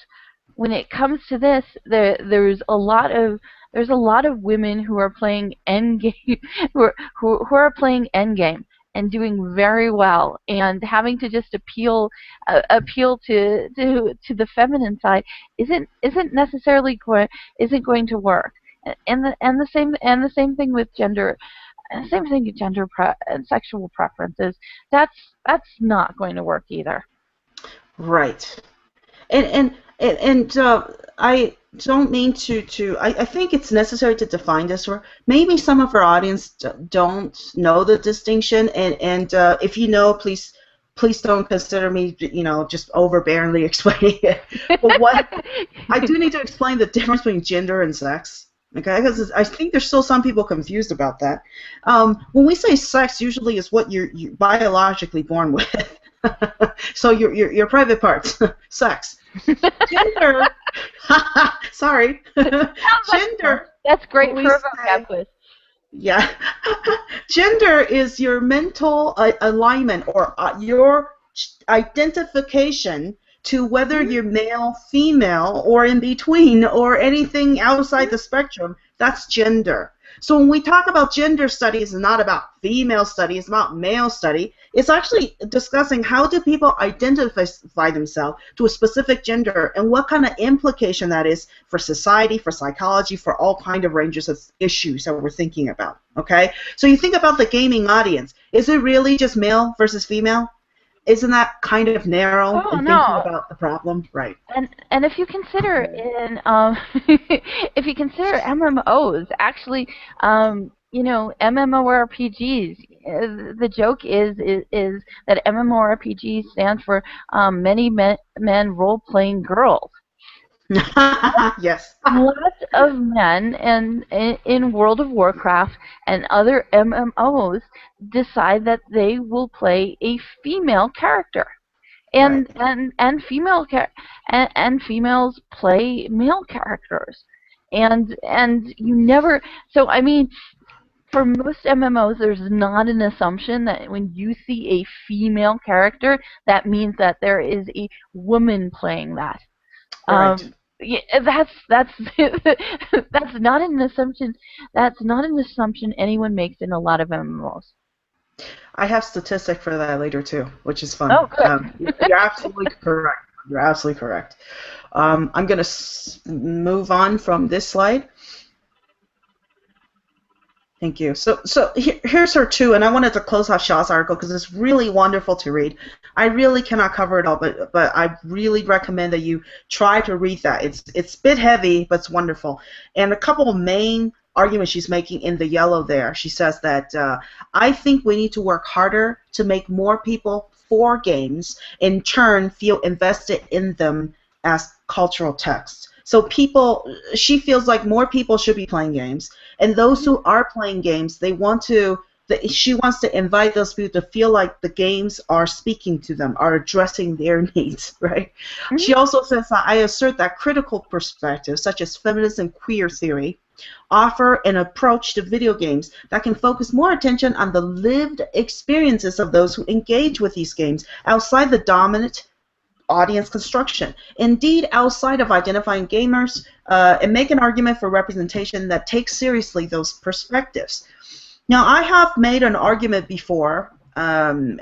when it comes to this, there's a lot of women who are playing endgame who are playing endgame and doing very well, and having to just appeal to the feminine side isn't necessarily going to work. And the same thing with gender. And same thing with gender and sexual preferences. That's not going to work either. Right. And I don't mean to I think it's necessary to define this. Or maybe some of our audience don't know the distinction, and if you know, please don't consider me, just overbearingly explaining it. But what I do need to explain the difference between gender and sex. Okay, because I think there's still some people confused about that. When we say sex, usually is what you're biologically born with. So your private parts, sex. Gender. Sorry. Gender. That's great for a vocab quiz. Yeah. Gender is your mental alignment or your identification to whether you're male, female, or in between, or anything outside the spectrum. That's gender. So when we talk about gender studies, it's not about female study, it's about male study. It's actually discussing how do people identify themselves to a specific gender and what kind of implication that is for society, for psychology, for all kind of ranges of issues that we're thinking about. Okay? So you think about the gaming audience. Is it really just male versus female? Isn't that kind of narrow in thinking about the problem? Right. And if you consider if you consider MMOs, actually, you know, MMORPGs, the joke is that MMORPG stands for many men role-playing girls. Yes. Lots of men and in World of Warcraft and other MMOs decide that they will play a female character, and Right. and and females play male characters, and you never. So I mean, for most MMOs, there's not an assumption that when you see a female character, that means that there is a woman playing that. Right. Yeah, that's that's not an assumption. That's not an assumption anyone makes in a lot of MMOs. I have statistics for that later too, which is fun. Oh, good. You're absolutely correct. You're absolutely correct. I'm going to move on from this slide. Thank you. So here's her too, and I wanted to close off Shaw's article because it's really wonderful to read. I really cannot cover it all, but I really recommend that you try to read that. It's a bit heavy, but it's wonderful. And a couple of main arguments she's making in the yellow there. She says that I think we need to work harder to make more people for games, in turn feel invested in them as cultural texts. So she feels like more people should be playing games, and those who are playing games, she wants to invite those people to feel like the games are speaking to them, are addressing their needs, right? Mm-hmm. She also says that I assert that critical perspectives, such as feminist and queer theory, offer an approach to video games that can focus more attention on the lived experiences of those who engage with these games outside the dominant audience construction. Indeed, outside of identifying gamers, and make an argument for representation that takes seriously those perspectives. Now, I have made an argument before, and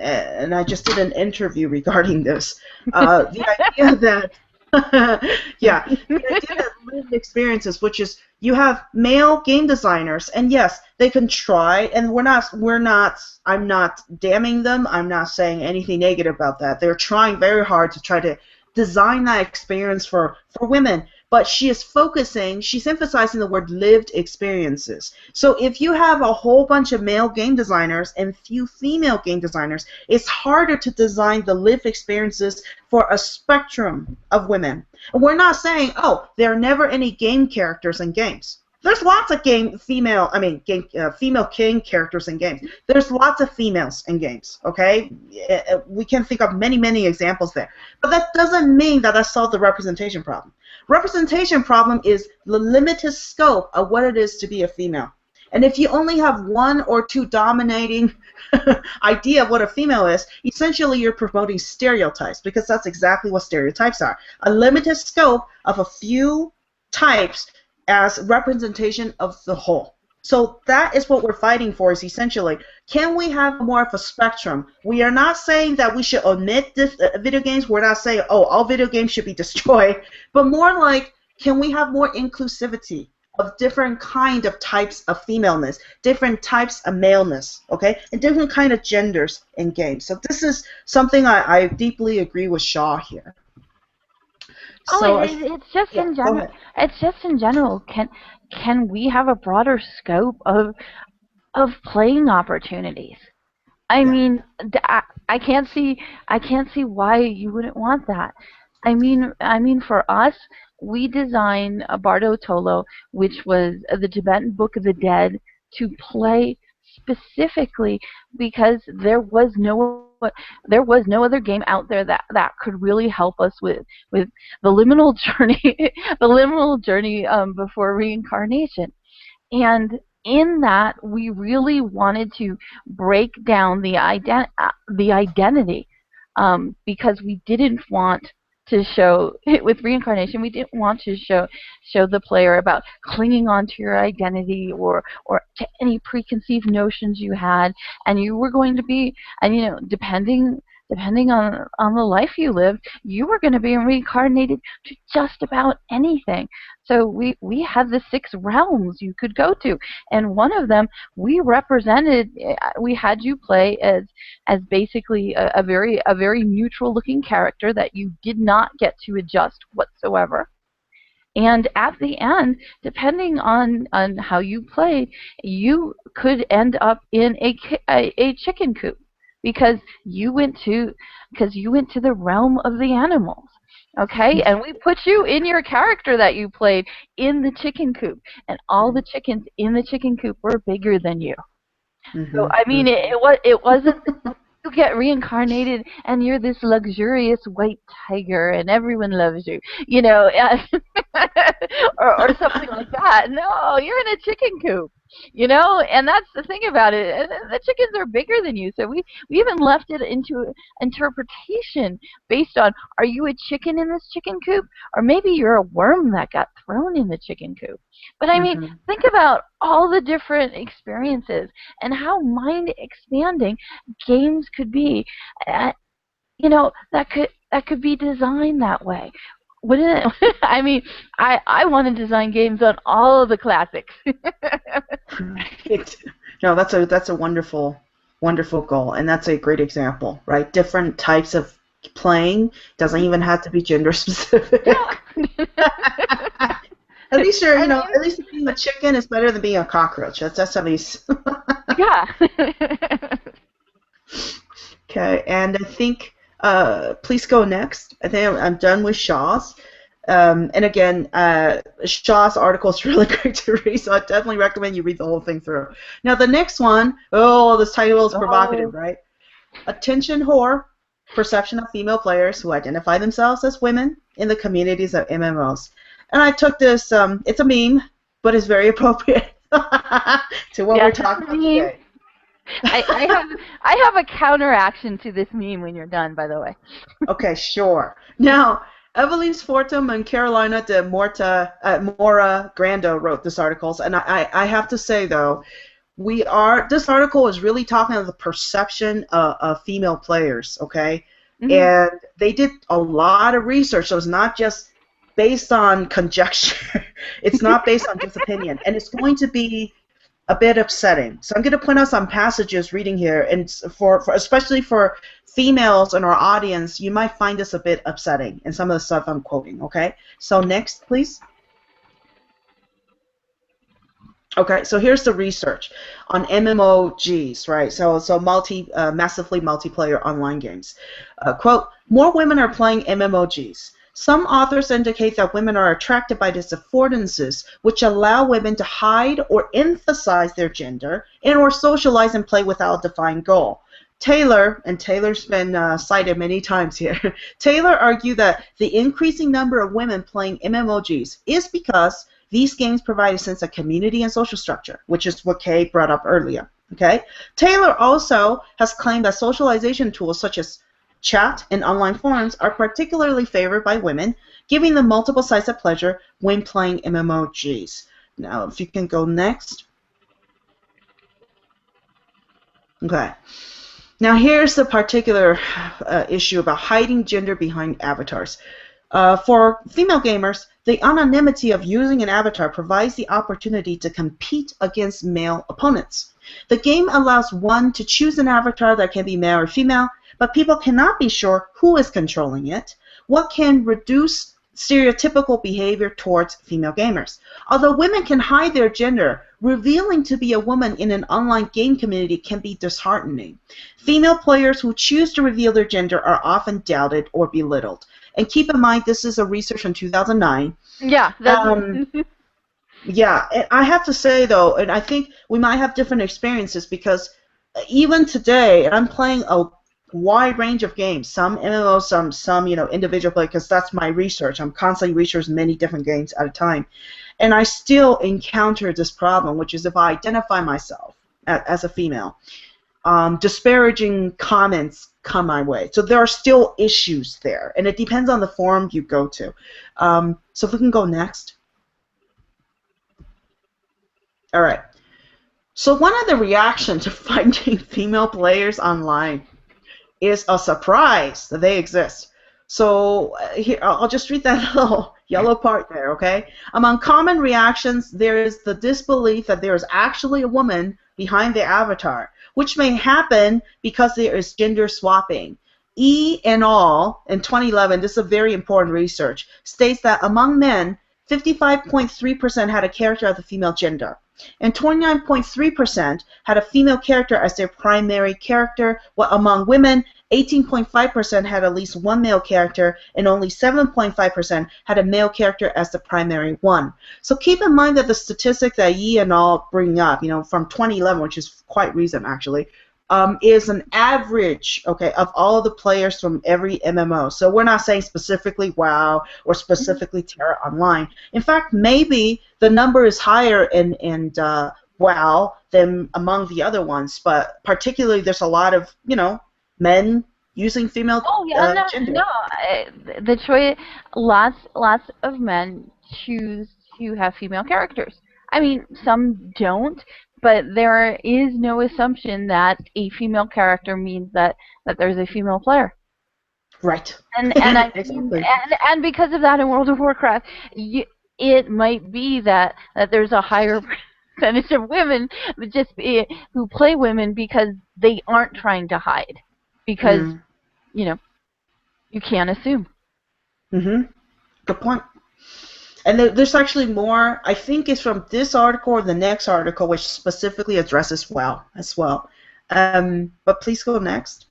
I just did an interview regarding this. The idea that yeah, the idea that lived experiences, which is you have male game designers, and yes, they can try, and I'm not damning them, I'm not saying anything negative about that. They're trying very hard to try to design that experience for women, but she's emphasizing the word lived experiences. So if you have a whole bunch of male game designers and few female game designers, it's harder to design the lived experiences for a spectrum of women. And we're not saying, oh, there are never any game characters in games. There's lots of female king characters in games. There's lots of females in games, okay? We can think of many, many examples there. But that doesn't mean that solves the representation problem. Representation problem is the limited scope of what it is to be a female. And if you only have one or two dominating idea of what a female is, essentially you're promoting stereotypes, because that's exactly what stereotypes are. A limited scope of a few types as representation of the whole. So that is what we're fighting for, is essentially, can we have more of a spectrum? We are not saying that we should omit this, video games. We're not saying, oh, all video games should be destroyed. But more like, can we have more inclusivity of different kind of types of femaleness, different types of maleness, okay, and different kind of genders in games. So this is something I deeply agree with Shaw here. So it's just in general. It's just in general. Can we have a broader scope of playing opportunities? I mean, I can't see why you wouldn't want that. I mean, for us, we designed a Bardo Tolo, which was the Tibetan Book of the Dead, to play specifically because there was no other game out there that could really help us with the liminal journey, before reincarnation. And in that, we really wanted to break down the identity, because we didn't want to show with reincarnation. We didn't want to show the player about clinging on to your identity or to any preconceived notions you had, and you were going to be, and depending on the life you lived, you were going to be reincarnated to just about anything. So we had the 6 realms you could go to, and one of them we represented. We had you play as basically a very neutral looking character that you did not get to adjust whatsoever. And at the end, depending on how you played, you could end up in a chicken coop because you went to the realm of the animals. Okay, and we put you in your character that you played in the chicken coop, and all the chickens in the chicken coop were bigger than you. So I mean, it wasn't you get reincarnated and you're this luxurious white tiger and everyone loves you, or something like that. No, you're in a chicken coop, and that's the thing about it. And the chickens are bigger than you, so we even left it into interpretation based on, are you a chicken in this chicken coop, or maybe you're a worm that got thrown in the chicken coop. But I mean, think about all the different experiences and how mind expanding games could be. That could be designed that way. Wouldn't it? I mean, I want to design games on all of the classics. Right. No, that's a wonderful goal, and that's a great example, right? Different types of playing doesn't even have to be gender specific. Yeah. At least at least being a chicken is better than being a cockroach. That's at least. Yeah. Okay, and I think please go next. I think I'm done with Shaw's. And again, Shaw's article is really great to read, so I definitely recommend you read the whole thing through. Now the next one, this title is provocative, right? Attention whore, perception of female players who identify themselves as women in the communities of MMOs. And I took this, it's a meme, but it's very appropriate to what we're talking about today. I have a counteraction to this meme when you're done, by the way. Okay, sure. Now, Ivelise Fortim and Carolina de Moura Grando wrote this article, and I have to say, though, this article is really talking about the perception of female players, okay? Mm-hmm. And they did a lot of research, so it's not just based on conjecture. It's not based on just opinion, and it's going to be a bit upsetting. So I'm going to point out some passages reading here, and for especially for females in our audience, you might find this a bit upsetting in some of the stuff I'm quoting, okay? So next, please. Okay, so here's the research on MMOGs, right? So massively multiplayer online games. Quote, more women are playing MMOGs. Some authors indicate that women are attracted by these affordances, which allow women to hide or emphasize their gender and or socialize and play without a defined goal. Taylor, and Taylor's been cited many times here, Taylor argued that the increasing number of women playing MMOGs is because these games provide a sense of community and social structure, which is what Kay brought up earlier. Okay? Taylor also has claimed that socialization tools such as chat and online forums are particularly favored by women, giving them multiple sides of pleasure when playing MMOGs. Now, if you can go next. Okay. Now, here's the particular issue about hiding gender behind avatars. For female gamers, the anonymity of using an avatar provides the opportunity to compete against male opponents. The game allows one to choose an avatar that can be male or female, but people cannot be sure who is controlling it, what can reduce stereotypical behavior towards female gamers. Although women can hide their gender, revealing to be a woman in an online game community can be disheartening. Female players who choose to reveal their gender are often doubted or belittled. And keep in mind, this is a research from 2009. Yeah. Yeah, and I have to say, though, and I think we might have different experiences because even today, and I'm playing a wide range of games, some MMOs, some individual play, because that's my research. I'm constantly researching many different games at a time. And I still encounter this problem, which is if I identify myself as a female, disparaging comments come my way. So there are still issues there, and it depends on the forum you go to. So if we can go next. All right. So one of the reactions to finding female players online is a surprise that they exist. So here, I'll just read that little yellow part there, okay? Among common reactions, there is the disbelief that there is actually a woman behind the avatar, which may happen because there is gender swapping. E and all, in 2011, this is a very important research, states that among men, 55.3% had a character of the female gender, and 29.3% had a female character as their primary character, while among women, 18.5% had at least one male character, and only 7.5% had a male character as the primary one. So keep in mind that the statistic that Yi and all bring up, from 2011, which is quite recent actually, is an average, okay, of all of the players from every MMO. So we're not saying specifically WoW or specifically Terra Online. In fact, maybe the number is higher in WoW than among the other ones, but particularly there's a lot of, men using female gender. No, the choice. Lots of men choose to have female characters. I mean, some don't, but there is no assumption that a female character means that there's a female player. Right. And I exactly. and because of that in World of Warcraft, it might be that there's a higher percentage of women who play women because they aren't trying to hide, because you can't assume. Good point. And there's actually more, I think it's from this article or the next article, which specifically addresses WoW as well. But please go next.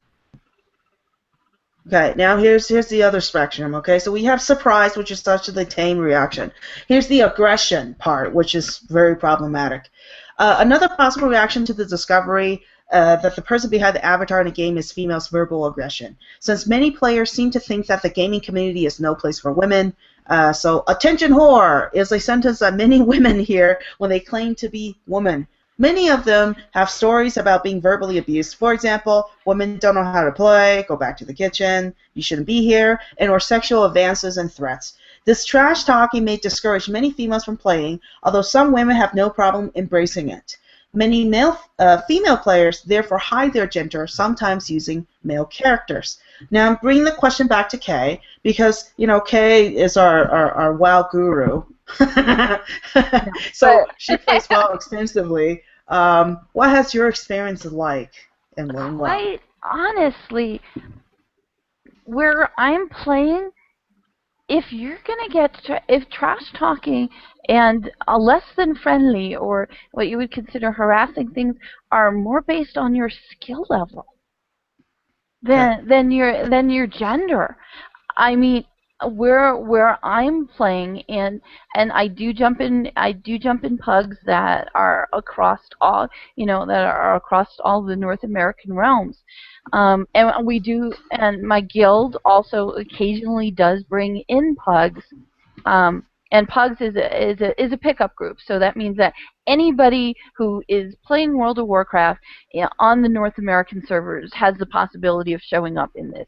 Okay, now here's the other spectrum, okay? So we have surprise, which is such a tame reaction. Here's the aggression part, which is very problematic. Another possible reaction to the discovery that the person behind the avatar in a game is female's verbal aggression. Since many players seem to think that the gaming community is no place for women, so attention whore is a sentence that many women hear when they claim to be women. Many of them have stories about being verbally abused. For example, women don't know how to play, go back to the kitchen, you shouldn't be here, and or sexual advances and threats. This trash talking may discourage many females from playing, although some women have no problem embracing it. Many female players therefore hide their gender, sometimes using male characters. Now I'm bringing the question back to Kay, because Kay is our WoW guru. So she plays WoW extensively. What has your experience like in WoW? Quite honestly, where I'm playing, if you're gonna get if trash talking and less than friendly or what you would consider harassing things are more based on your skill level than your gender. I mean, where I'm playing, and I do jump in pugs that are across all the North American realms. And my guild also occasionally does bring in pugs. And pugs is a pickup group, so that means that anybody who is playing World of Warcraft on the North American servers has the possibility of showing up in this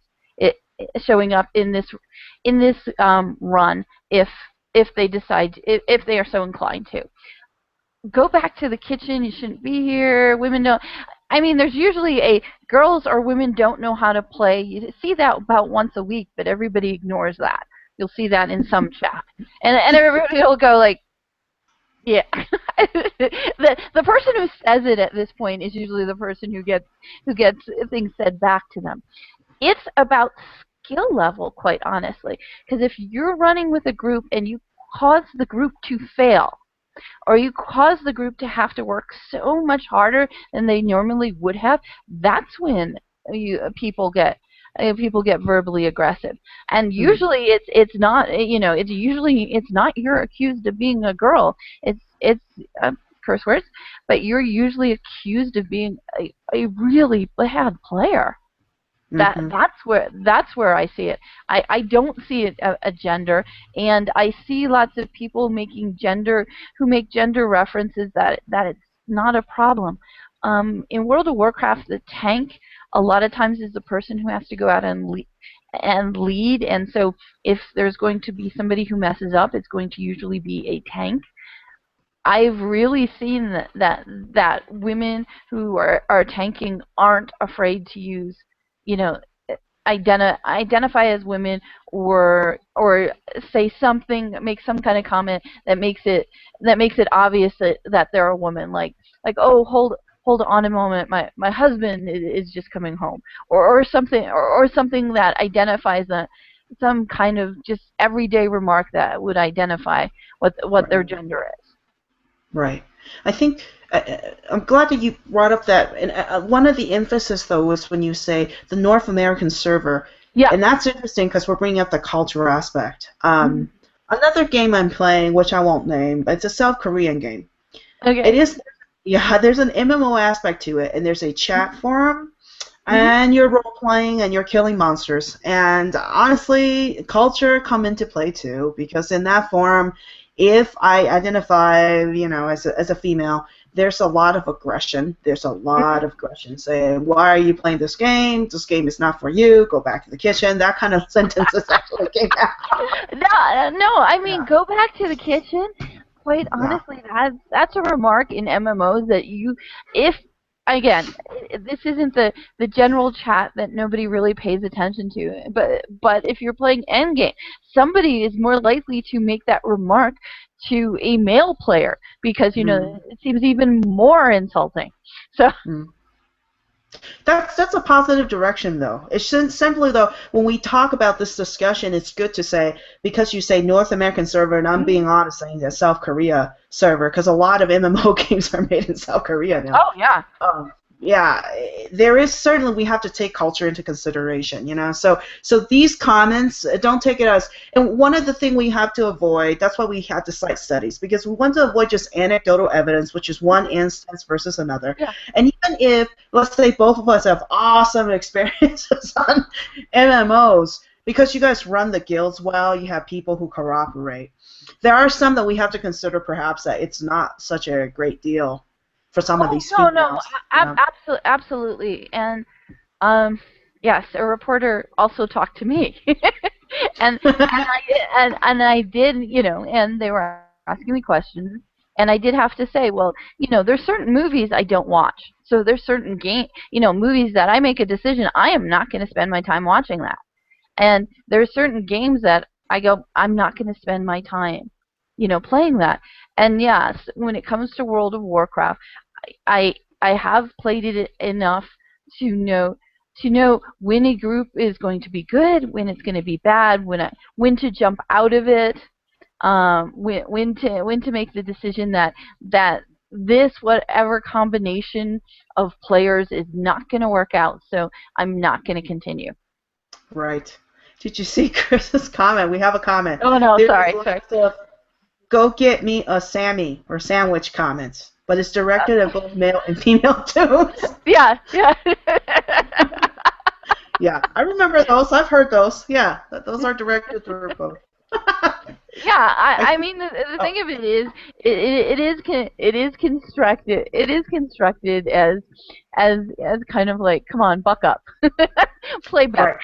run if they decide, if they are so inclined to. Go back to the kitchen. You shouldn't be here. Women don't. I mean, there's usually girls or women don't know how to play. You see that about once a week, but everybody ignores that. You'll see that in some chat, and everybody will go like, yeah. The person who says it at this point is usually the person who gets things said back to them. It's about skill level, quite honestly, because if you're running with a group and you cause the group to fail, or you cause the group to have to work so much harder than they normally would have, that's when people get verbally aggressive. And usually it's not you're accused of being a girl. It's curse words, but you're usually accused of being a really bad player. That's where I see it. I don't see it a gender, and I see lots of people who make gender references that it's not a problem. In World of Warcraft, the tank a lot of times is the person who has to go out and lead. And so if there's going to be somebody who messes up, it's going to usually be a tank. I've really seen that women who are tanking aren't afraid to use, you know, identify as women, or say something, make some kind of comment that makes it obvious that they're a woman, like oh, hold on a moment, my husband is just coming home, or something, or something that identifies some kind of just everyday remark that would identify what their gender is. Right. I think I'm glad that you brought up that. And one of the emphasis, though, was when you say the North American server. Yeah. And that's interesting because we're bringing up the cultural aspect. Another game I'm playing, which I won't name, but it's a South Korean game. Okay. It is. Yeah, there's an MMO aspect to it, and there's a chat forum, and you're role-playing, and you're killing monsters. And honestly, culture come into play, too, because in that forum, if I identify, as a female, there's a lot of aggression. There's a lot of aggression saying, why are you playing this game? This game is not for you. Go back to the kitchen. That kind of sentences actually came out. No, I mean, go back to the kitchen. Quite honestly, that's a remark in MMOs that again, this isn't the general chat that nobody really pays attention to, but if you're playing endgame, somebody is more likely to make that remark to a male player because it seems even more insulting. So. That's a positive direction, though. It shouldn't simply, though, when we talk about this discussion, it's good to say, because you say North American server, and I'm being honest saying that South Korea server, because a lot of MMO games are made in South Korea now. Oh, yeah. Yeah, there is certainly, we have to take culture into consideration, So these comments, don't take it as, and one of the things we have to avoid, that's why we have to cite studies, because we want to avoid just anecdotal evidence, which is one instance versus another. Yeah. And even if, let's say, both of us have awesome experiences on MMOs, because you guys run the guilds well, you have people who cooperate. There are some that we have to consider, perhaps, that it's not such a great deal for some of these females. No, absolutely. And yes, a reporter also talked to me, and I did, and they were asking me questions, and I did have to say, well, there's certain movies I don't watch, so there's certain movies that I make a decision I am not going to spend my time watching that, and there's certain games that I go, I'm not going to spend my time, playing that. And yes, when it comes to World of Warcraft, I have played it enough to know when a group is going to be good, when it's going to be bad, when to jump out of it, when to make the decision that this whatever combination of players is not going to work out, so I'm not going to continue. Right. Did you see Chris's comment? We have a comment. Oh no, sorry. Go get me a Sammy or sandwich comments. But it's directed at both male and female tunes. Yeah. Yeah, I remember those. I've heard those. Yeah, those are directed to both. Yeah, I mean the thing of it is, it is constructed. It is constructed as kind of like, come on, buck up, play better.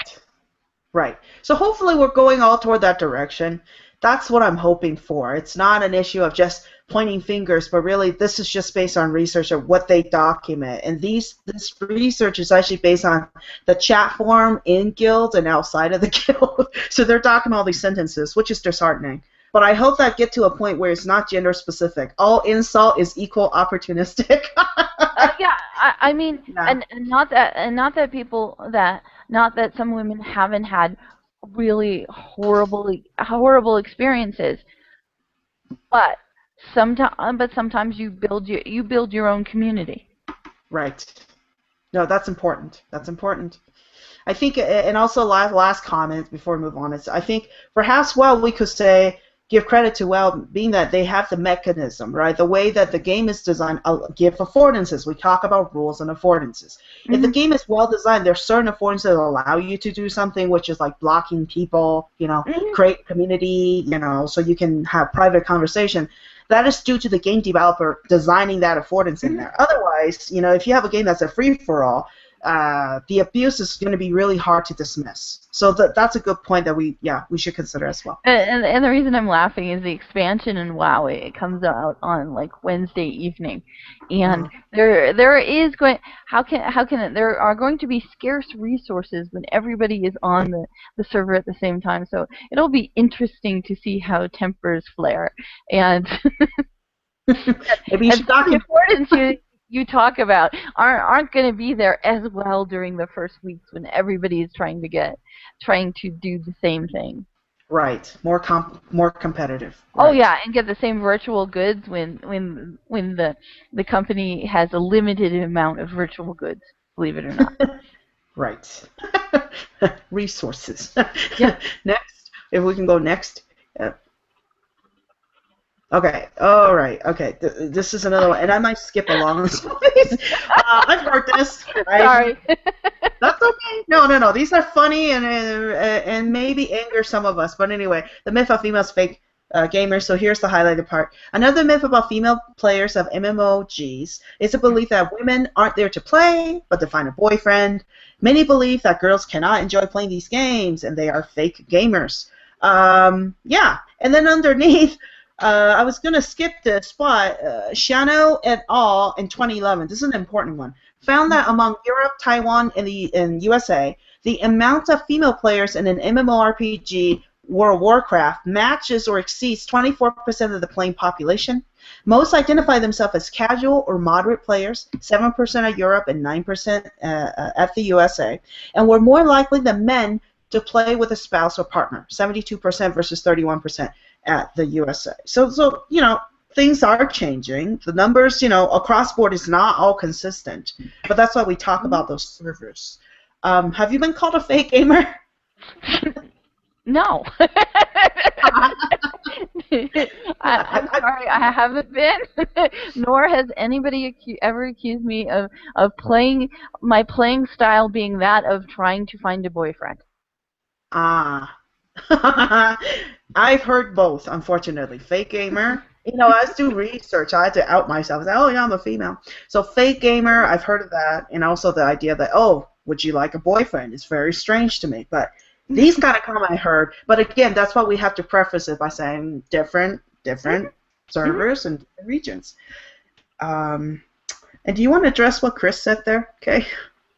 Right. So hopefully we're going all toward that direction. That's what I'm hoping for. It's not an issue of just pointing fingers, but really this is just based on research of what they document. And this research is actually based on the chat forum in guilds and outside of the guild. So they're documenting all these sentences, which is disheartening. But I hope that get to a point where it's not gender specific. All insult is equal opportunistic. Yeah, I mean, yeah. and not that some women haven't had really horrible experiences, but sometimes you build your own community. Right. No, that's important. That's important. I think, and also last comment before we move on, is I think perhaps we could say, give credit to being that they have the mechanism, right? The way that the game is designed, give affordances. We talk about rules and affordances. Mm-hmm. If the game is well designed, there's certain affordances that allow you to do something, which is like blocking people, mm-hmm. create community, so you can have private conversation. That is due to the game developer designing that affordance in there. Otherwise, if you have a game that's a free-for-all, the abuse is going to be really hard to dismiss. So that's a good point that we should consider as well. And the reason I'm laughing is the expansion in WoW. It comes out on like Wednesday evening, and there is going there are going to be scarce resources when everybody is on the server at the same time. So it'll be interesting to see how tempers flare and Maybe you should talk. The importance you talk about aren't going to be there as well during the first weeks when everybody is trying to do the same thing. Right, more competitive. Right. Oh Right. yeah, and get the same virtual goods when the company has a limited amount of virtual goods. Believe it or not. Right. Resources. Yeah. Next, if we can go next. Okay. All right. Okay. This is another one, and I might skip along this one. I've heard this. Sorry. That's okay. No. These are funny and maybe anger some of us. But anyway, the myth of females fake gamers. So here's the highlighted part. Another myth about female players of MMOs is the belief that women aren't there to play, but to find a boyfriend. Many believe that girls cannot enjoy playing these games, and they are fake gamers. Yeah. And then underneath. I was going to skip this, but Shano et al. In 2011, this is an important one, found that among Europe, Taiwan, and USA, the amount of female players in an MMORPG World of Warcraft matches or exceeds 24% of the playing population. Most identify themselves as casual or moderate players, 7% at Europe and 9% at the USA, and were more likely than men to play with a spouse or partner, 72% versus 31%. At the USA. So things are changing. The numbers, across board is not all consistent. But that's why we talk about those servers. Have you been called a fake gamer? No. I'm sorry, I haven't been. Nor has anybody ever accused me of my playing style being that of trying to find a boyfriend. I've heard both, unfortunately. Fake gamer. I do research. I had to out myself. I say, oh, yeah, I'm a female. So fake gamer, I've heard of that. And also the idea that, oh, would you like a boyfriend? It's very strange to me. But these kind of comments I heard. But again, that's why we have to preface it by saying different servers and different regions. And do you want to address what Chris said there? Okay.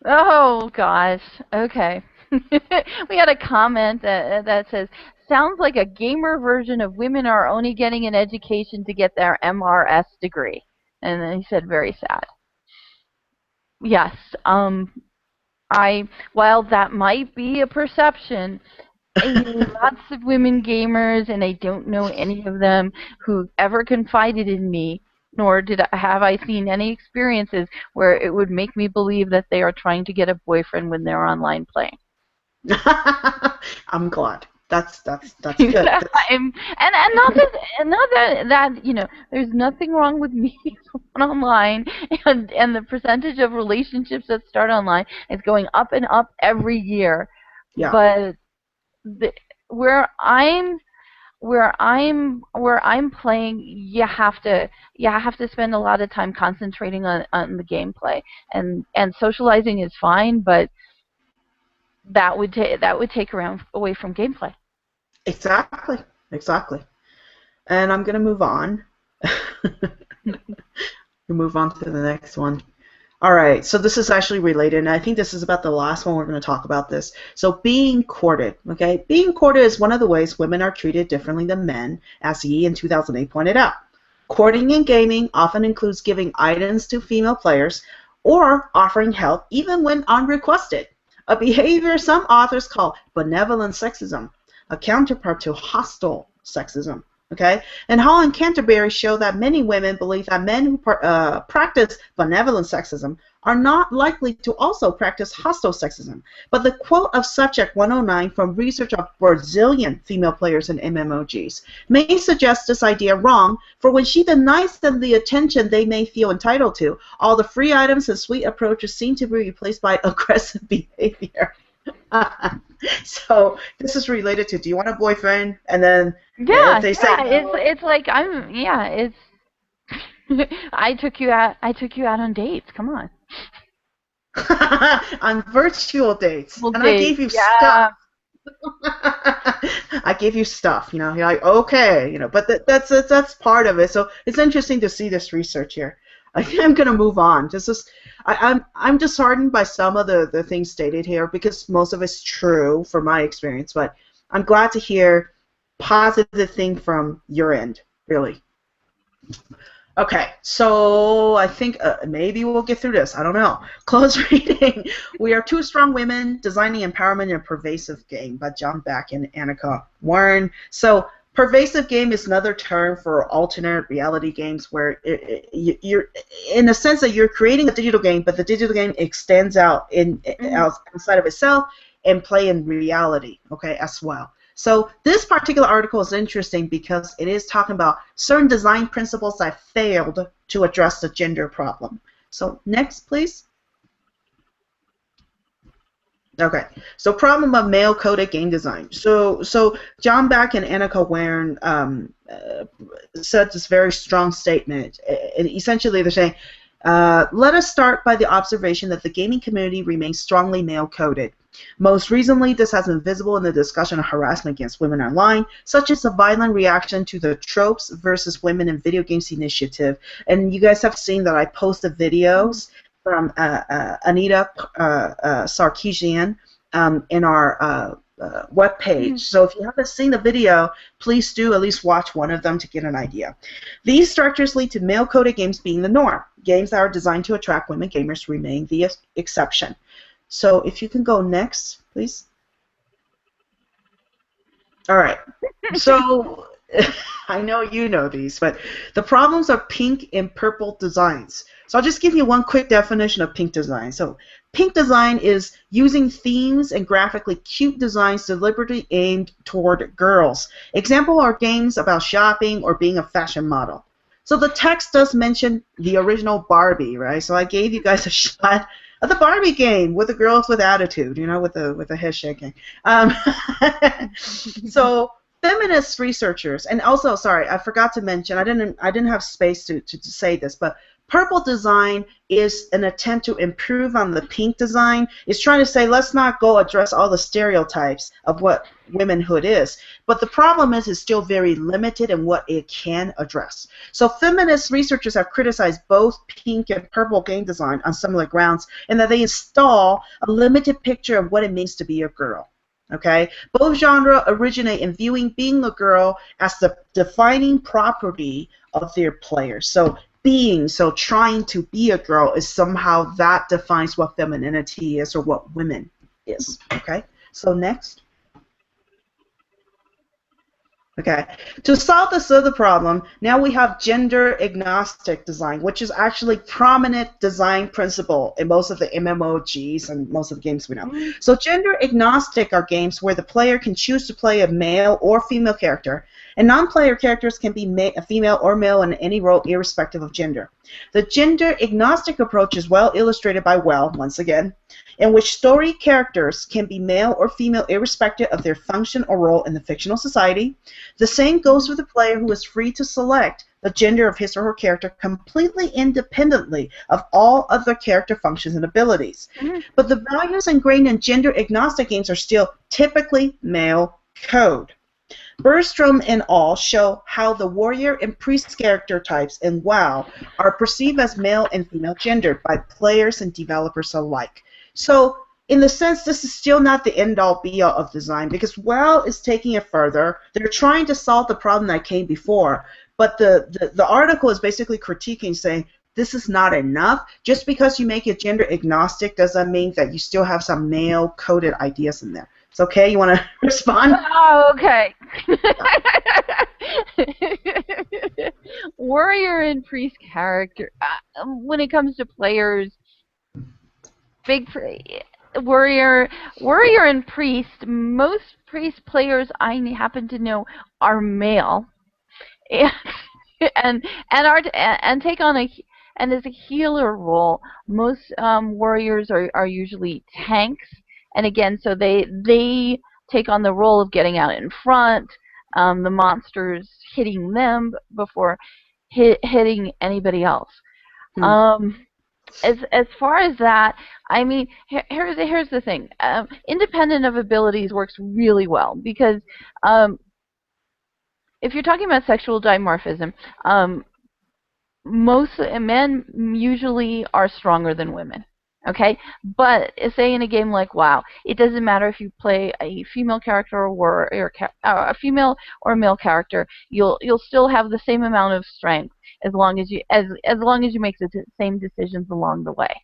Oh, gosh. Okay. We had a comment that says, sounds like a gamer version of women are only getting an education to get their MRS degree. And then he said, very sad. Yes. While that might be a perception, I know lots of women gamers, and I don't know any of them who ever confided in me, nor have I seen any experiences where it would make me believe that they are trying to get a boyfriend when they're online playing. I'm glad. That's good. and not that there's nothing wrong with me online, and the percentage of relationships that start online is going up and up every year. Yeah. But where I'm playing, you have to spend a lot of time concentrating on the gameplay, and socializing is fine, but that would take away from gameplay. Exactly. And I'm gonna move on. Move on to the next one. All right. So this is actually related, and I think this is about the last one we're going to talk about this. So being courted. Okay, being courted is one of the ways women are treated differently than men, as Yi in 2008 pointed out. Courting in gaming often includes giving items to female players or offering help even when unrequested. A behavior some authors call benevolent sexism, a counterpart to hostile sexism. Okay, and Hall and Canterbury show that many women believe that men who practice benevolent sexism are not likely to also practice hostile sexism. But the quote of Subject 109 from research of Brazilian female players in MMOGs may suggest this idea wrong, for when she denies them the attention they may feel entitled to, all the free items and sweet approaches seem to be replaced by aggressive behavior. So this is related to, do you want a boyfriend? And then they say it's like I took you out on dates. Come on. On virtual dates, Well, and I date. gave you stuff. Yeah. I give you stuff, you're like, okay, but that's part of it. So it's interesting to see this research here. I think I'm going to move on. I'm disheartened by some of the things stated here because most of it's true from my experience, but I'm glad to hear positive thing from your end, really. Okay, so I think maybe we'll get through this. I don't know. Close reading. We are two strong women designing empowerment in a pervasive game by John Beck and Annika Waern. So pervasive game is another term for alternate reality games where you're in a sense that you're creating a digital game, but the digital game extends out outside of itself and play in reality, okay, as well. So this particular article is interesting because it is talking about certain design principles that failed to address the gender problem. So next, please. Okay, so problem of male-coded game design. So John Beck and Annika Waern said this very strong statement. And essentially, they're saying, let us start by the observation that the gaming community remains strongly male-coded. Most recently, this has been visible in the discussion of harassment against women online, such as a violent reaction to the Tropes versus Women in Video Games initiative. And you guys have seen that I posted videos from Anita Sarkeesian in our web page. So if you haven't seen the video, please do at least watch one of them to get an idea. These structures lead to male-coded games being the norm. Games that are designed to attract women gamers remain the exception. So if you can go next, please. All right. So I know you know these, but the problems are pink and purple designs. So I'll just give you one quick definition of pink design. So pink design is using themes and graphically cute designs deliberately aimed toward girls. Example are games about shopping or being a fashion model. So the text does mention the original Barbie, right? So I gave you guys a shot of the Barbie game with the girls with attitude, with the head shaking. So feminist researchers, and also, sorry, I forgot to mention, I didn't have space to say this, but purple design is an attempt to improve on the pink design. It's trying to say, let's not go address all the stereotypes of what womanhood is. But the problem is it's still very limited in what it can address. So feminist researchers have criticized both pink and purple game design on similar grounds in that they install a limited picture of what it means to be a girl. Okay, both genres originate in viewing being a girl as the defining property of their players. So trying to be a girl is somehow that defines what femininity is or what women is. Okay, so next. Okay, to solve this other problem, now we have gender agnostic design, which is actually prominent design principle in most of the MMOs and most of the games we know. So gender agnostic are games where the player can choose to play a male or female character, and non-player characters can be female or male in any role irrespective of gender. The gender agnostic approach is well illustrated by once again, in which story characters can be male or female irrespective of their function or role in the fictional society. The same goes for the player who is free to select the gender of his or her character completely independently of all other character functions and abilities. But the values ingrained in gender agnostic games are still typically male code. Bergstrom and al. Show how the warrior and priest character types in WoW are perceived as male and female gendered by players and developers alike. So, in the sense, this is still not the end-all be-all of design because WoW is taking it further. They're trying to solve the problem that came before, but the article is basically critiquing, saying this is not enough. Just because you make it gender agnostic doesn't mean that you still have some male-coded ideas in there. It's okay? You want to respond? Oh, okay. Warrior and priest character. When it comes to players, warrior and priest. Most priest players I happen to know are male, and take on and as a healer role. Most warriors are usually tanks. And again, so they take on the role of getting out in front, the monsters hitting them before hitting anybody else. as far as that, I mean, here's the thing. Independent of abilities works really well because if you're talking about sexual dimorphism, most men usually are stronger than women. Okay, but say in a game like WoW, it doesn't matter if you play a female character or a female or a male character. You'll still have the same amount of strength as long as you make the same decisions along the way.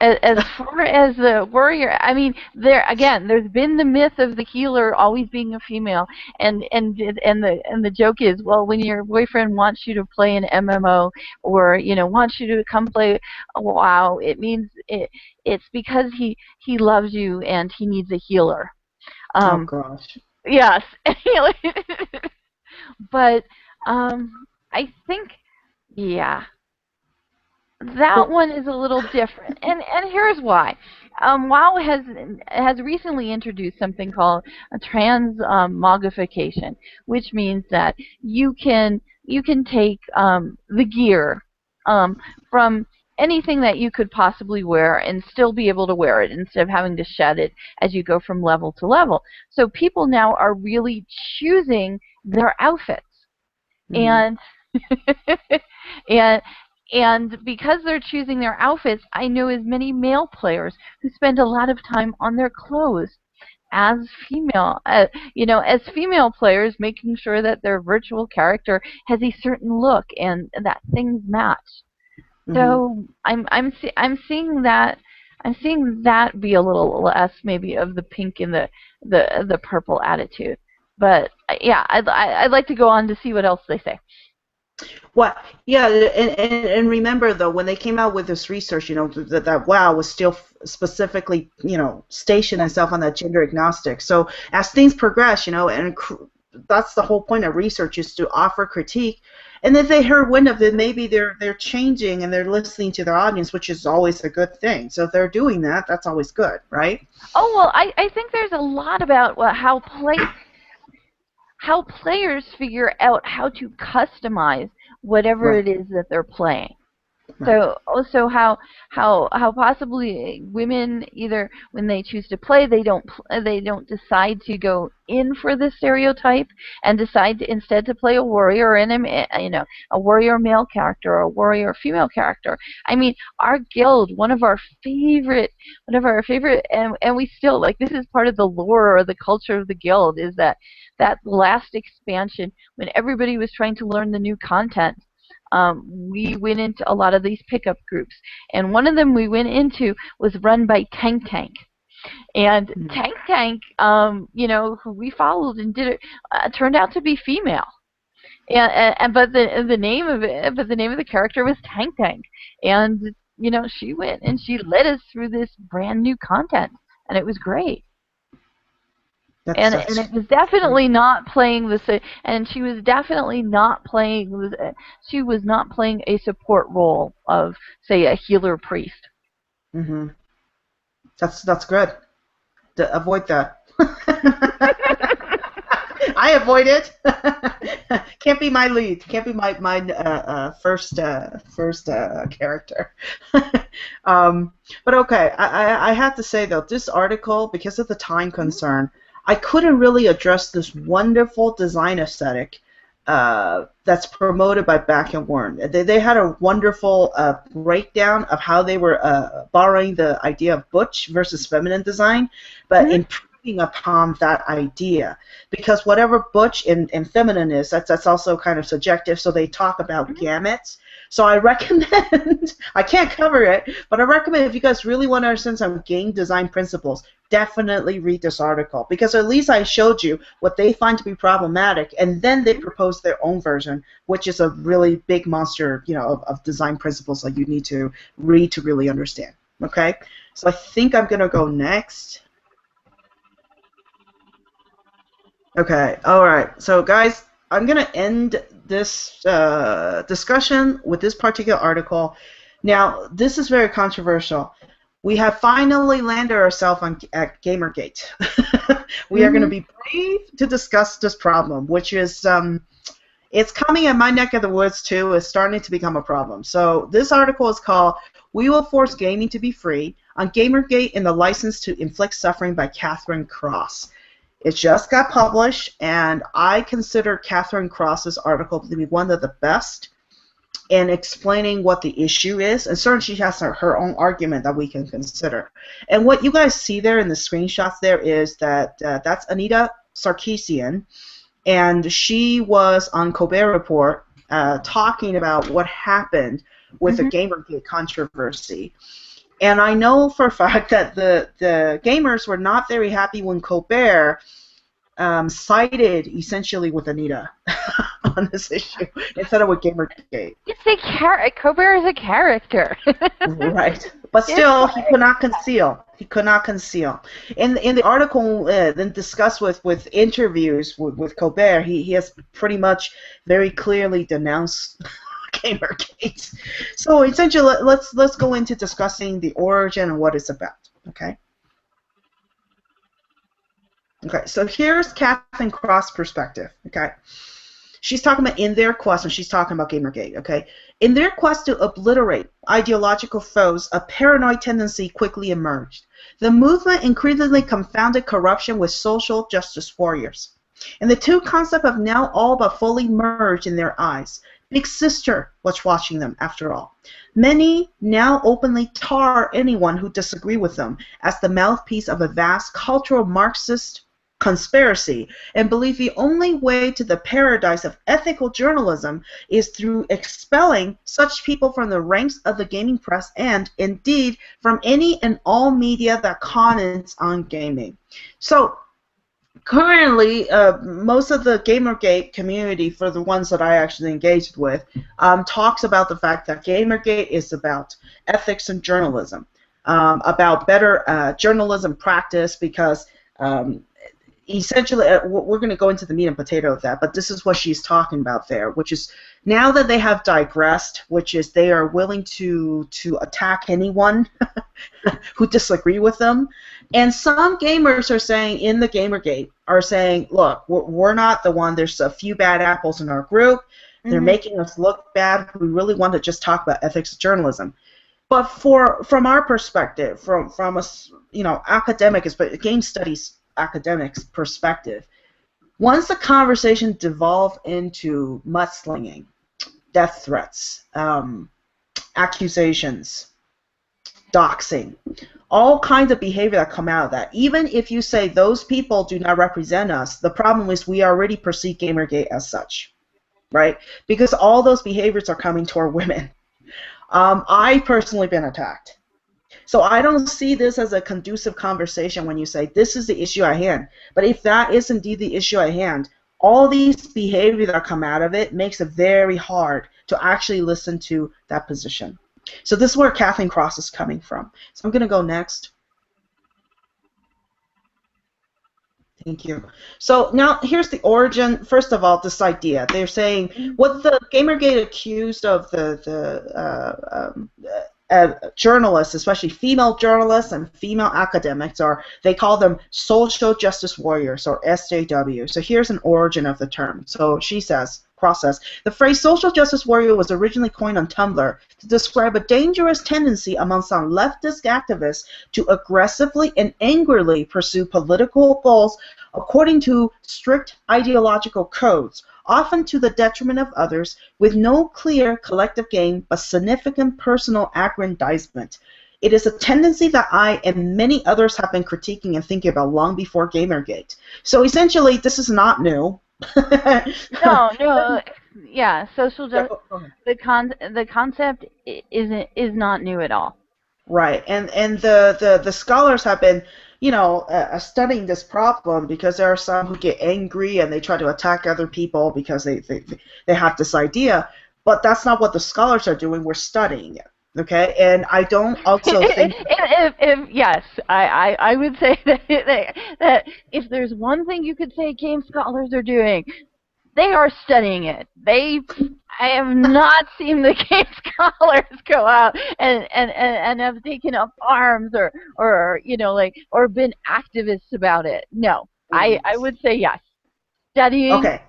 As far as the warrior, I mean, there's been the myth of the healer always being a female, and the joke is, well, when your boyfriend wants you to play an MMO or wants you to come play WoW, it means it's because he loves you and he needs a healer. Oh gosh. Yes, but I think yeah. That Well, one is a little different, and here's why. WoW has recently introduced something called a transmogrification, which means that you can take the gear from anything that you could possibly wear and still be able to wear it instead of having to shed it as you go from level to level. So people now are really choosing their outfits, mhm. and and because they're choosing their outfits, I know as many male players who spend a lot of time on their clothes as as female players, making sure that their virtual character has a certain look and that things match. Mhm. So I'm seeing that. I'm seeing that be a little less maybe of the pink and the purple attitude. But yeah, I'd like to go on to see what else they say. Well, yeah, and remember though, when they came out with this research, that WoW was still specifically, stationed itself on that gender agnostic. So as things progress, that's the whole point of research, is to offer critique. And if they heard wind of it, maybe they're changing and they're listening to their audience, which is always a good thing. So if they're doing that, that's always good, right? Oh well, I think there's a lot about how players figure out how to customize whatever Right, it is that they're playing. right. So also how possibly women, either when they choose to play, they don't decide to go in for the stereotype and decide to instead to play a warrior and a warrior male character or a warrior female character. I mean, our guild, one of our favorite, and we still, like, this is part of the lore or the culture of the guild, is that last expansion, when everybody was trying to learn the new content, we went into a lot of these pickup groups, and one of them we went into was run by Tank Tank. And Mhm. Tank Tank, who we followed and did it, turned out to be female. And but the name of it, but the name of the character was Tank Tank, and she went and she led us through this brand new content, and it was great. That's And that's it was definitely not playing and she was definitely not playing. She was not playing a support role of, say, a healer priest. hmm that's good. Avoid that. I avoid it. Can't be my lead. Can't be my first character. um, but okay, I have to say though, this article, because of the time concern, I couldn't really address this wonderful design aesthetic that's promoted by Back and Waern. They had a wonderful breakdown of how they were borrowing the idea of butch versus feminine design, but Mhm. improving upon that idea. Because whatever butch and feminine is, that's also kind of subjective. So they talk about Mhm. gamuts. So I recommend, I can't cover it, but I recommend, if you guys really want to understand some game design principles, definitely read this article, because at least I showed you what they find to be problematic, and then they propose their own version, which is a really big monster, of design principles that you need to read to really understand. Okay, so I think I'm gonna go next. Okay, all right. So guys, I'm gonna end this discussion with this particular article. Now, this is very controversial. We have finally landed ourselves at Gamergate. We are going to Mhm. be brave to discuss this problem, which is It's coming in my neck of the woods too. It's starting to become a problem. So this article is called "We Will Force Gaming to Be Free" on Gamergate and the License to Inflict Suffering by Katherine Cross. It just got published, and I consider Katherine Cross's article to be one of the best in explaining what the issue is, and certainly she has her own argument that we can consider. And what you guys see there in the screenshots there is that that's Anita Sarkeesian, and she was on Colbert Report talking about what happened with the Gamergate controversy. And I know for a fact that the gamers were not very happy when Colbert sided essentially with Anita on this issue instead of with Gamergate. Colbert is a character. Right, but still, he could not conceal. He could not conceal. In the article, then discussed with interviews with Colbert, he has pretty much very clearly denounced Gamergate. So essentially, let's go into discussing the origin and what it's about. Okay. Okay, so here's Katherine Cross' perspective, okay? She's talking about in their quest, and she's talking about Gamergate, okay? In their quest to obliterate ideological foes, a paranoid tendency quickly emerged. The movement increasingly confounded corruption with social justice warriors. And the two concepts have now all but fully merged in their eyes. Big Sister was watching them, after all. Many now openly tar anyone who disagree with them as the mouthpiece of a vast cultural Marxist conspiracy, and believe the only way to the paradise of ethical journalism is through expelling such people from the ranks of the gaming press and, indeed, from any and all media that comments on gaming. So, currently, most of the Gamergate community, for the ones that I actually engaged with, talks about the fact that Gamergate is about ethics and journalism, about better journalism practice, because essentially, we're going to go into the meat and potato of that, but this is what she's talking about there, which is now that they have digressed, which is they are willing to attack anyone who disagree with them. And some gamers are saying, in the Gamergate, are saying, look, we're not the one. There's a few bad apples in our group. They're making us look bad. We really want to just talk about ethics of journalism. But from our perspective, from us, academic, game studies academics perspective, once the conversation devolved into mudslinging, death threats, accusations, doxing, all kinds of behavior that come out of that, even if you say those people do not represent us, the problem is we already perceive Gamergate as such, right? Because all those behaviors are coming toward women. I personally been attacked. So I don't see this as a conducive conversation when you say this is the issue at hand. But if that is indeed the issue at hand, all these behaviors that come out of it makes it very hard to actually listen to that position. So this is where Katherine Cross is coming from. So I'm going to go next. Thank you. So now here's the origin. First of all, this idea. They're saying what the Gamergate accused of the journalists, especially female journalists and female academics, they call them social justice warriors, or SJW. So here's an origin of the term. So she says, Cross says, the phrase social justice warrior was originally coined on Tumblr to describe a dangerous tendency among some leftist activists to aggressively and angrily pursue political goals according to strict ideological codes, often to the detriment of others, with no clear collective gain but significant personal aggrandizement. It is a tendency that I and many others have been critiquing and thinking about long before Gamergate. So essentially, this is not new. No, yeah, social justice. The concept is not new at all. Right, and the scholars have been, studying this problem, because there are some who get angry and they try to attack other people because they have this idea, but that's not what the scholars are doing. We're studying it. Okay, and I don't also think. Yes, I would say that if there's one thing you could say game scholars are doing, they are studying it. I have not seen the game scholars go out and have taken up arms or been activists about it. No, I would say yes, studying, okay,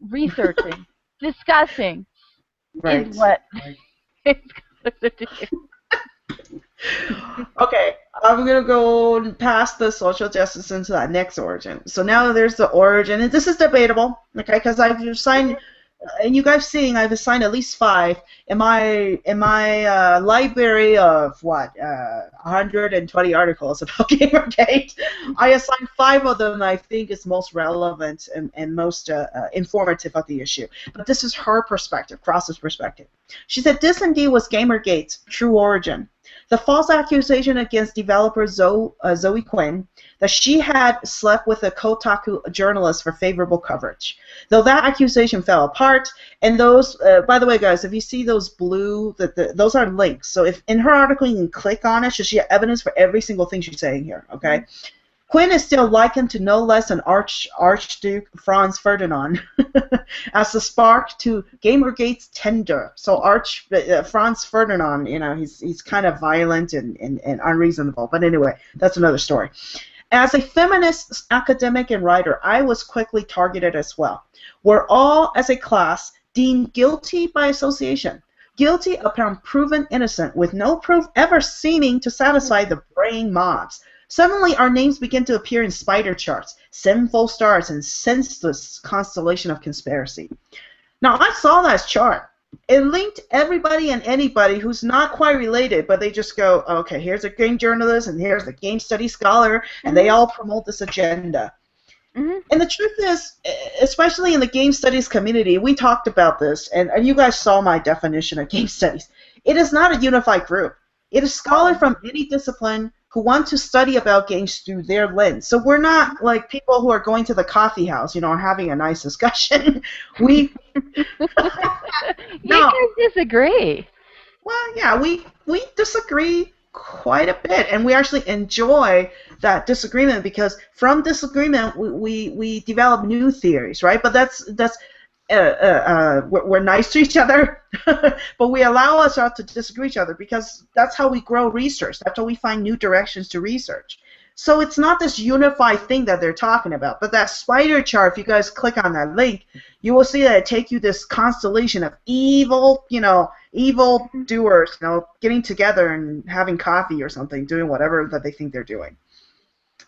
researching. disgusting is Right. what it's supposed to do. Okay, I'm gonna go past the social justice into that next origin. So now there's the origin, and this is debatable, okay? Because I've assigned, and you guys seeing, I've assigned at least 5 in my library of what 120 articles about Gamergate. I assigned 5 of them that I think is most relevant and most informative of the issue. But this is her perspective, Cross's perspective. She said this indeed was Gamergate's true origin. The false accusation against developer Zoe Quinn that she had slept with a Kotaku journalist for favorable coverage. Though that accusation fell apart, and those, by the way, guys, if you see those blue, those are links. So if in her article you can click on it, so she has evidence for every single thing she's saying here, okay? Mm-hmm. Quinn is still likened to no less than Archduke Franz Ferdinand as the spark to Gamergate's tender. So Franz Ferdinand, you know, he's kind of violent and unreasonable. But anyway, that's another story. As a feminist academic and writer, I was quickly targeted as well. We're all, as a class, deemed guilty by association. Guilty upon proven innocent, with no proof ever seeming to satisfy the brain mobs. Suddenly, our names begin to appear in spider charts, sinful stars, and senseless constellation of conspiracy. Now, I saw that chart. It linked everybody and anybody who's not quite related, but they just go, okay, here's a game journalist, and here's a game study scholar, and they all promote this agenda. Mm-hmm. And the truth is, especially in the game studies community, we talked about this, and you guys saw my definition of game studies. It is not a unified group. It is scholars from any discipline who want to study about games through their lens. So we're not like people who are going to the coffee house, you know, having a nice discussion. We You guys disagree. Well, yeah, we disagree quite a bit, and we actually enjoy that disagreement because from disagreement we develop new theories, right? But we're nice to each other, but we allow ourselves to disagree with each other because that's how we grow research. That's how we find new directions to research. So it's not this unified thing that they're talking about. But that spider chart, if you guys click on that link, you will see that it takes you this constellation of evil doers, getting together and having coffee or something, doing whatever that they think they're doing.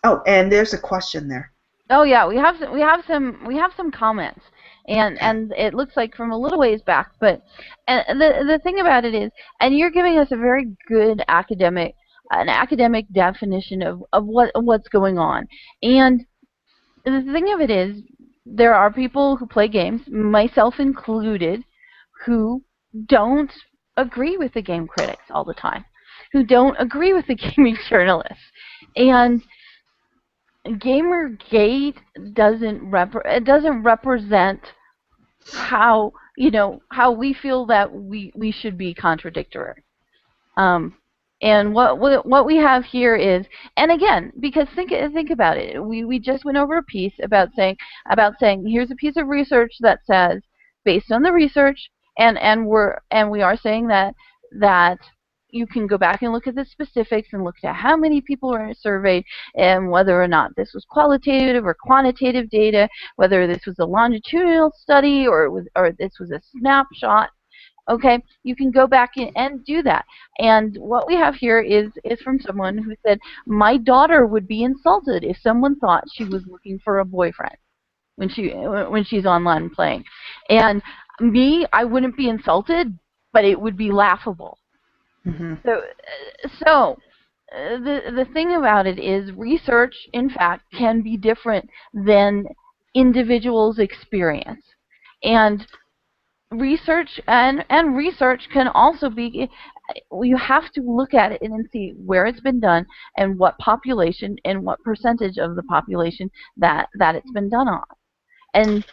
Oh, and there's a question there. Oh yeah, we have some comments. And it looks like from a little ways back, but the thing about it is, and you're giving us a very good academic definition of what's going on. And the thing of it is, there are people who play games, myself included, who don't agree with the game critics all the time, who don't agree with the gaming journalists, and Gamergate doesn't represent how we feel that we should be contradictory. And what we have here is, and again, because think about it, we just went over a piece about saying here's a piece of research that says, based on the research, and we are saying that you can go back and look at the specifics and look at how many people were surveyed and whether or not this was qualitative or quantitative data, whether this was a longitudinal study or this was a snapshot. Okay, you can go back and do that. And what we have here is from someone who said, my daughter would be insulted if someone thought she was looking for a boyfriend when she's online playing. And me, I wouldn't be insulted, but it would be laughable. Mm-hmm. So the thing about it is, research, in fact, can be different than individuals' experience. And research can also be, you have to look at it and see where it's been done and what population and what percentage of the population that it's been done on. And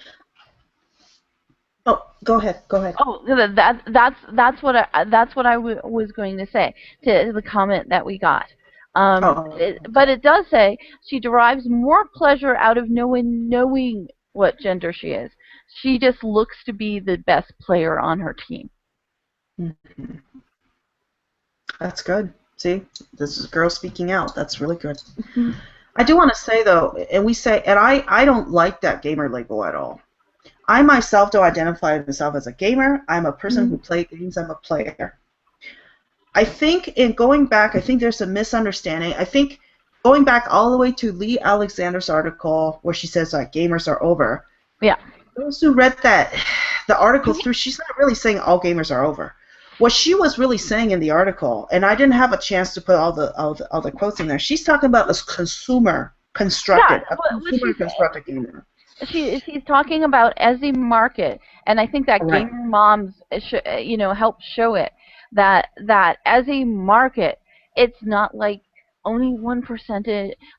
oh, go ahead. Oh, that's what I was going to say to the comment that we got. But it does say she derives more pleasure out of knowing what gender she is. She just looks to be the best player on her team. Mm-hmm. That's good. See, this is a girl speaking out. That's really good. Mm-hmm. I do want to say, though, and I don't like that gamer label at all. I myself don't identify myself as a gamer. I'm a person who plays games. I'm a player. I think in going back, I think there's a misunderstanding. I think going back all the way to Lee Alexander's article where she says that gamers are over. Yeah. Those who read the article through, she's not really saying all gamers are over. What she was really saying in the article, and I didn't have a chance to put all the quotes in there. She's talking about a consumer constructed gamer. She's talking about as a market, and I think that Right. Gamer Moms, help show it that as a market, it's not like only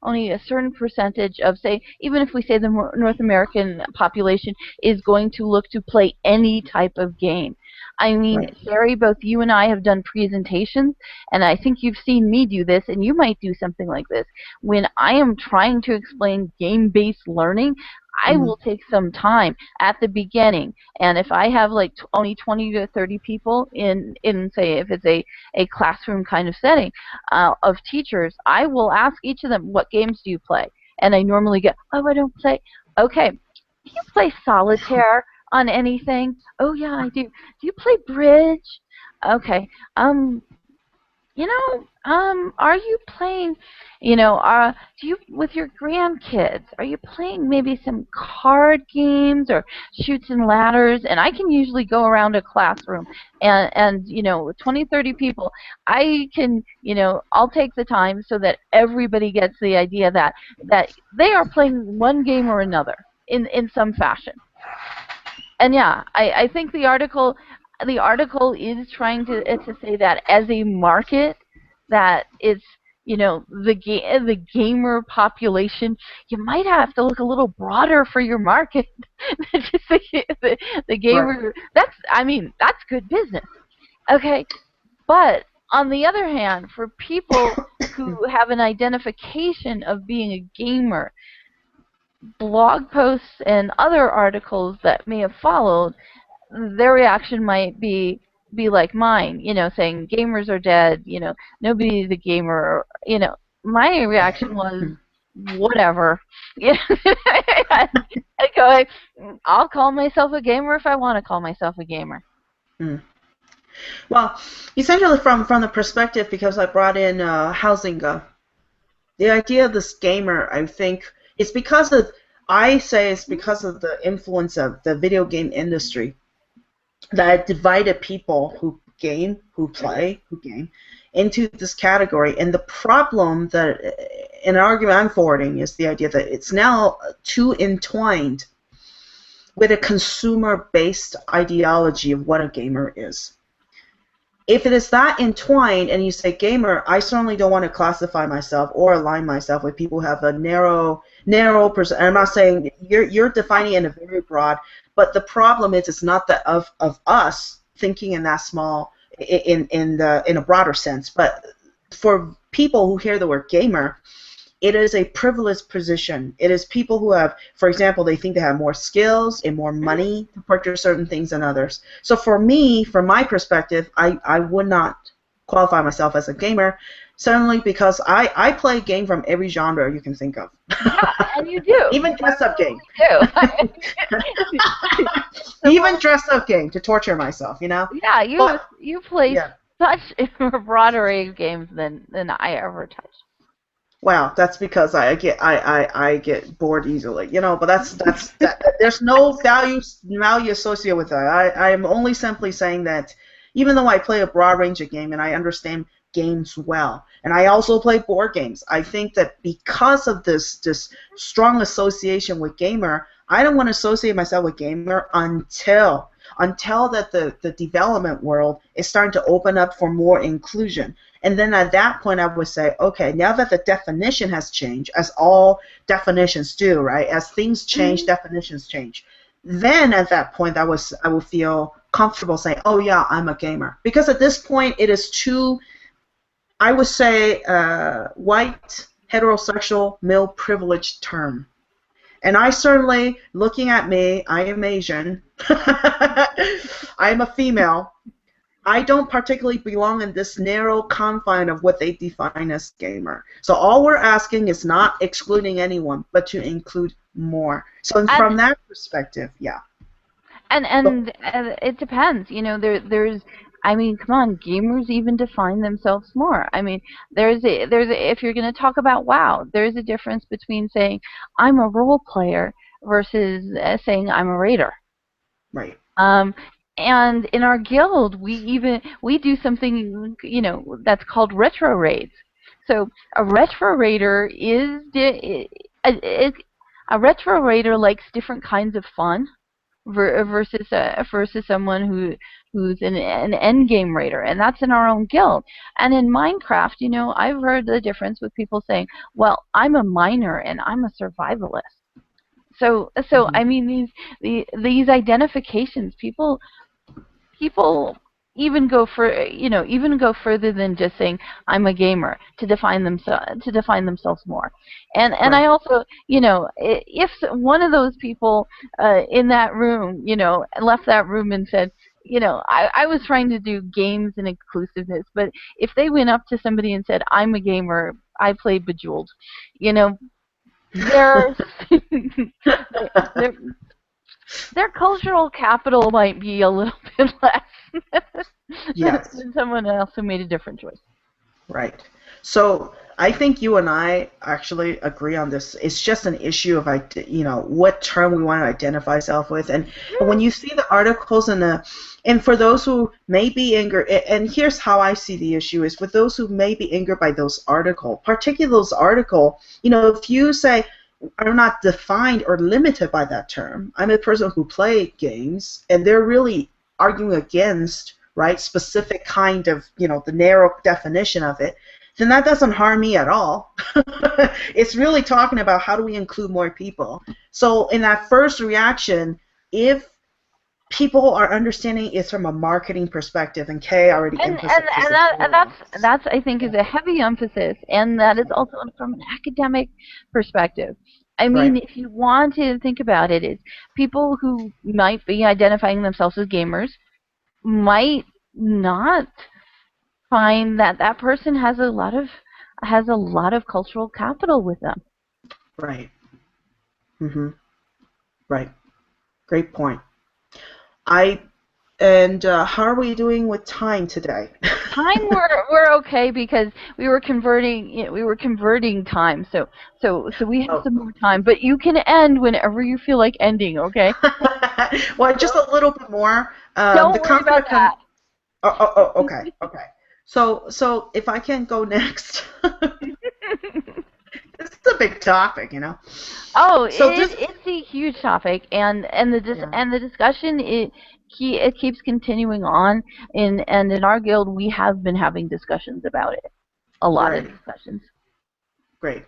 only a certain percentage of, say, even if we say the North American population is going to look to play any type of game. I mean, Right. Sherry, both you and I have done presentations, and I think you've seen me do this, and you might do something like this. When I am trying to explain game-based learning, I will take some time at the beginning, and if I have like only 20 to 30 people in say, if it's a classroom kind of setting of teachers, I will ask each of them, what games do you play? And I normally get, oh, I don't play. Okay, do you play solitaire on anything? Oh yeah, I do. Do you play bridge? Okay. Are you playing, do you, with your grandkids, are you playing maybe some card games or shoots and ladders? And I can usually go around a classroom and 20, 30 people, I can, I'll take the time so that everybody gets the idea that they are playing one game or another in some fashion. And yeah, I think the article is trying to say that as a market, that it's, the gamer population, you might have to look a little broader for your market than just the gamer. Right. That's good business. Okay, but on the other hand, for people who have an identification of being a gamer, blog posts and other articles that may have followed, their reaction might be like mine, saying gamers are dead, nobody's a gamer, My reaction was, whatever. I go, I'll call myself a gamer if I want to call myself a gamer. Well, essentially from the perspective, because I brought in Hausinga, the idea of this gamer, I think, it's because of the influence of the video game industry that divided people who game, who play, who game, into this category. And the problem that, an argument I'm forwarding, is the idea that it's now too entwined with a consumer-based ideology of what a gamer is. If it is that entwined and you say gamer, I certainly don't want to classify myself or align myself with people who have a narrow person. I'm not saying you're defining it in a very broad, but the problem is it's not that of us thinking in that small, in a broader sense. But for people who hear the word gamer, it is a privileged position. It is people who have, for example, they think they have more skills and more money to purchase certain things than others. So for me, from my perspective, I would not qualify myself as a gamer, certainly because I play a game from every genre you can think of. Yeah, and you do. Even dress-up game. You do. Even dress-up game to torture myself, Yeah, you play such a broader array of games than I ever touched. Wow, that's because I get bored easily, But that's there's no value associated with that. I am only simply saying that even though I play a broad range of games and I understand games well, and I also play board games, I think that because of this strong association with gamer, I don't want to associate myself with gamer until that the development world is starting to open up for more inclusion. And then at that point, I would say, okay, now that the definition has changed, as all definitions do, right? As things change, definitions change. Then at that point, I will feel comfortable saying, oh yeah, I'm a gamer. Because at this point, it is too, I would say, white, heterosexual, male privileged term. And I certainly, looking at me, I am Asian. I am a female. I don't particularly belong in this narrow confine of what they define as gamer. So all we're asking is not excluding anyone, but to include more. So from that perspective, yeah. And it depends. You know, there's. I mean, come on, gamers even define themselves more. I mean, if you're going to talk about WoW, there's a difference between saying I'm a role player versus saying I'm a raider. Right. Um, and in our guild, we do something, you know, that's called retro raids. So a retro raider a retro raider likes different kinds of fun versus someone who's an end game raider, and that's in our own guild. And in Minecraft, you know, I've heard the difference with people saying, "Well, I'm a miner and I'm a survivalist." So Mm-hmm. I mean these identifications, people even go further than just saying I'm a gamer to define themselves more. And Right. I also, you know, if one of those people in that room, you know, left that room and said, you know, I was trying to do games and inclusiveness, but if they went up to somebody and said, I'm a gamer, I play Bejeweled, you know, their their their cultural capital might be a little bit less Yes. than someone else who made a different choice. Right. So I think you and I actually agree on this. It's just an issue of, you know, what term we want to identify ourselves with. And when you see the articles and for those who may be angered, and here's how I see the issue is with those who may be angered by those article, particularly those article, you know, if you say I'm not defined or limited by that term, I'm a person who play games, and they're really arguing against right specific kind of, you know, the narrow definition of it, then that doesn't harm me at all. It's really talking about how do we include more people. So in that first reaction, if people are understanding it from a marketing perspective, and Kay already emphasized this And that's I think is a heavy emphasis, and that is also from an academic perspective. I mean, right, if you want to think about it, is people who might be identifying themselves as gamers might not find that that person has a lot of cultural capital with them. right, mm-hmm, right. Great point. I and how are we doing with time today? Time we're okay because we were converting time, so we have Oh. some more time, but you can end whenever you feel like ending, okay? Well, just a little bit more. The Don't worry about conflict. that. Okay, okay. So if I can go next, this is a big topic, you know. Oh, So this, it's a huge topic, yeah, and the discussion it keeps continuing on. And in our guild, we have been having discussions about it, a lot of right, discussions. great.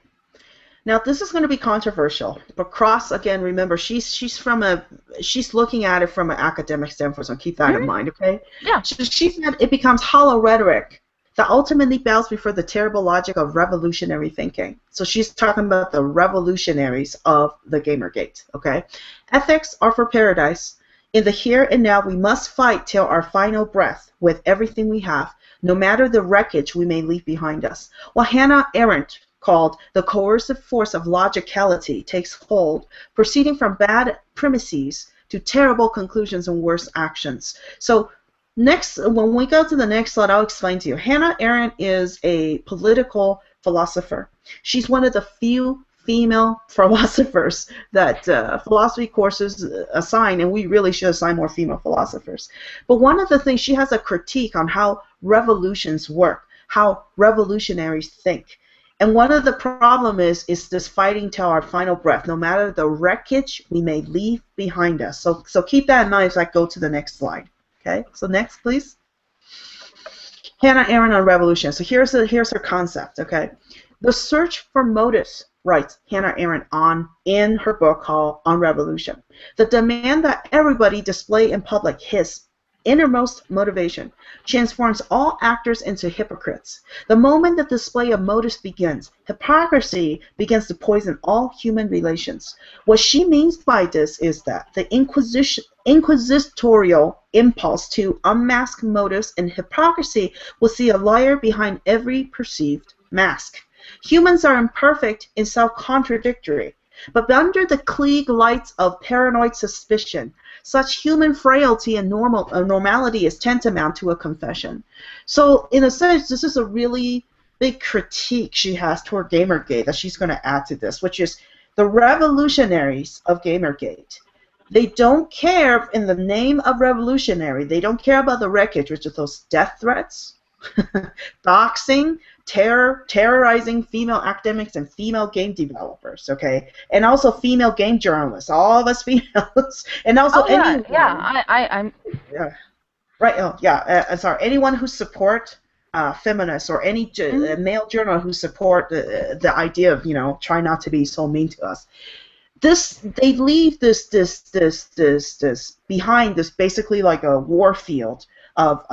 Now this is going to be controversial, but Cross again. Remember, she's looking at it from an academic standpoint, so keep that in Hmm. mind, okay? Yeah. So she said it becomes hollow rhetoric that ultimately bows before the terrible logic of revolutionary thinking. So she's talking about the revolutionaries of the Gamergate, okay? Ethics are for paradise. In the here and now, we must fight till our final breath with everything we have, no matter the wreckage we may leave behind us. What Hannah Arendt called the coercive force of logicality takes hold, proceeding from bad premises to terrible conclusions and worse actions. So next, when we go to the next slide, I'll explain to you. Hannah Arendt is a political philosopher. She's one of the few female philosophers that philosophy courses assign, and we really should assign more female philosophers. But one of the things, she has a critique on how revolutions work, how revolutionaries think. And one of the problem is this fighting till our final breath, no matter the wreckage we may leave behind us. So keep that in mind as I go to the next slide. Okay, so next, please. Hannah Arendt on revolution. So here's her concept. Okay, the search for motives, writes Hannah Arendt in her book called On Revolution. The demand that everybody display in public his innermost motivation transforms all actors into hypocrites. The moment the display of motives begins, hypocrisy begins to poison all human relations. What she means by this is that the inquisitorial impulse to unmask motives and hypocrisy will see a liar behind every perceived mask. Humans are imperfect and self-contradictory. But under the Klieg lights of paranoid suspicion, such human frailty and normality is tantamount to a confession. So, in a sense, this is a really big critique she has toward Gamergate that she's going to add to this, which is the revolutionaries of Gamergate. They don't care, in the name of revolutionary, they don't care about the wreckage, which is those death threats, doxing, terrorizing female academics and female game developers, okay? And also female game journalists, all of us females, and also anyone. I'm. Yeah, right. Oh, yeah. Sorry. Anyone who support feminists or any male journal who support the idea of try not to be so mean to us. They leave this behind, this basically like a war field of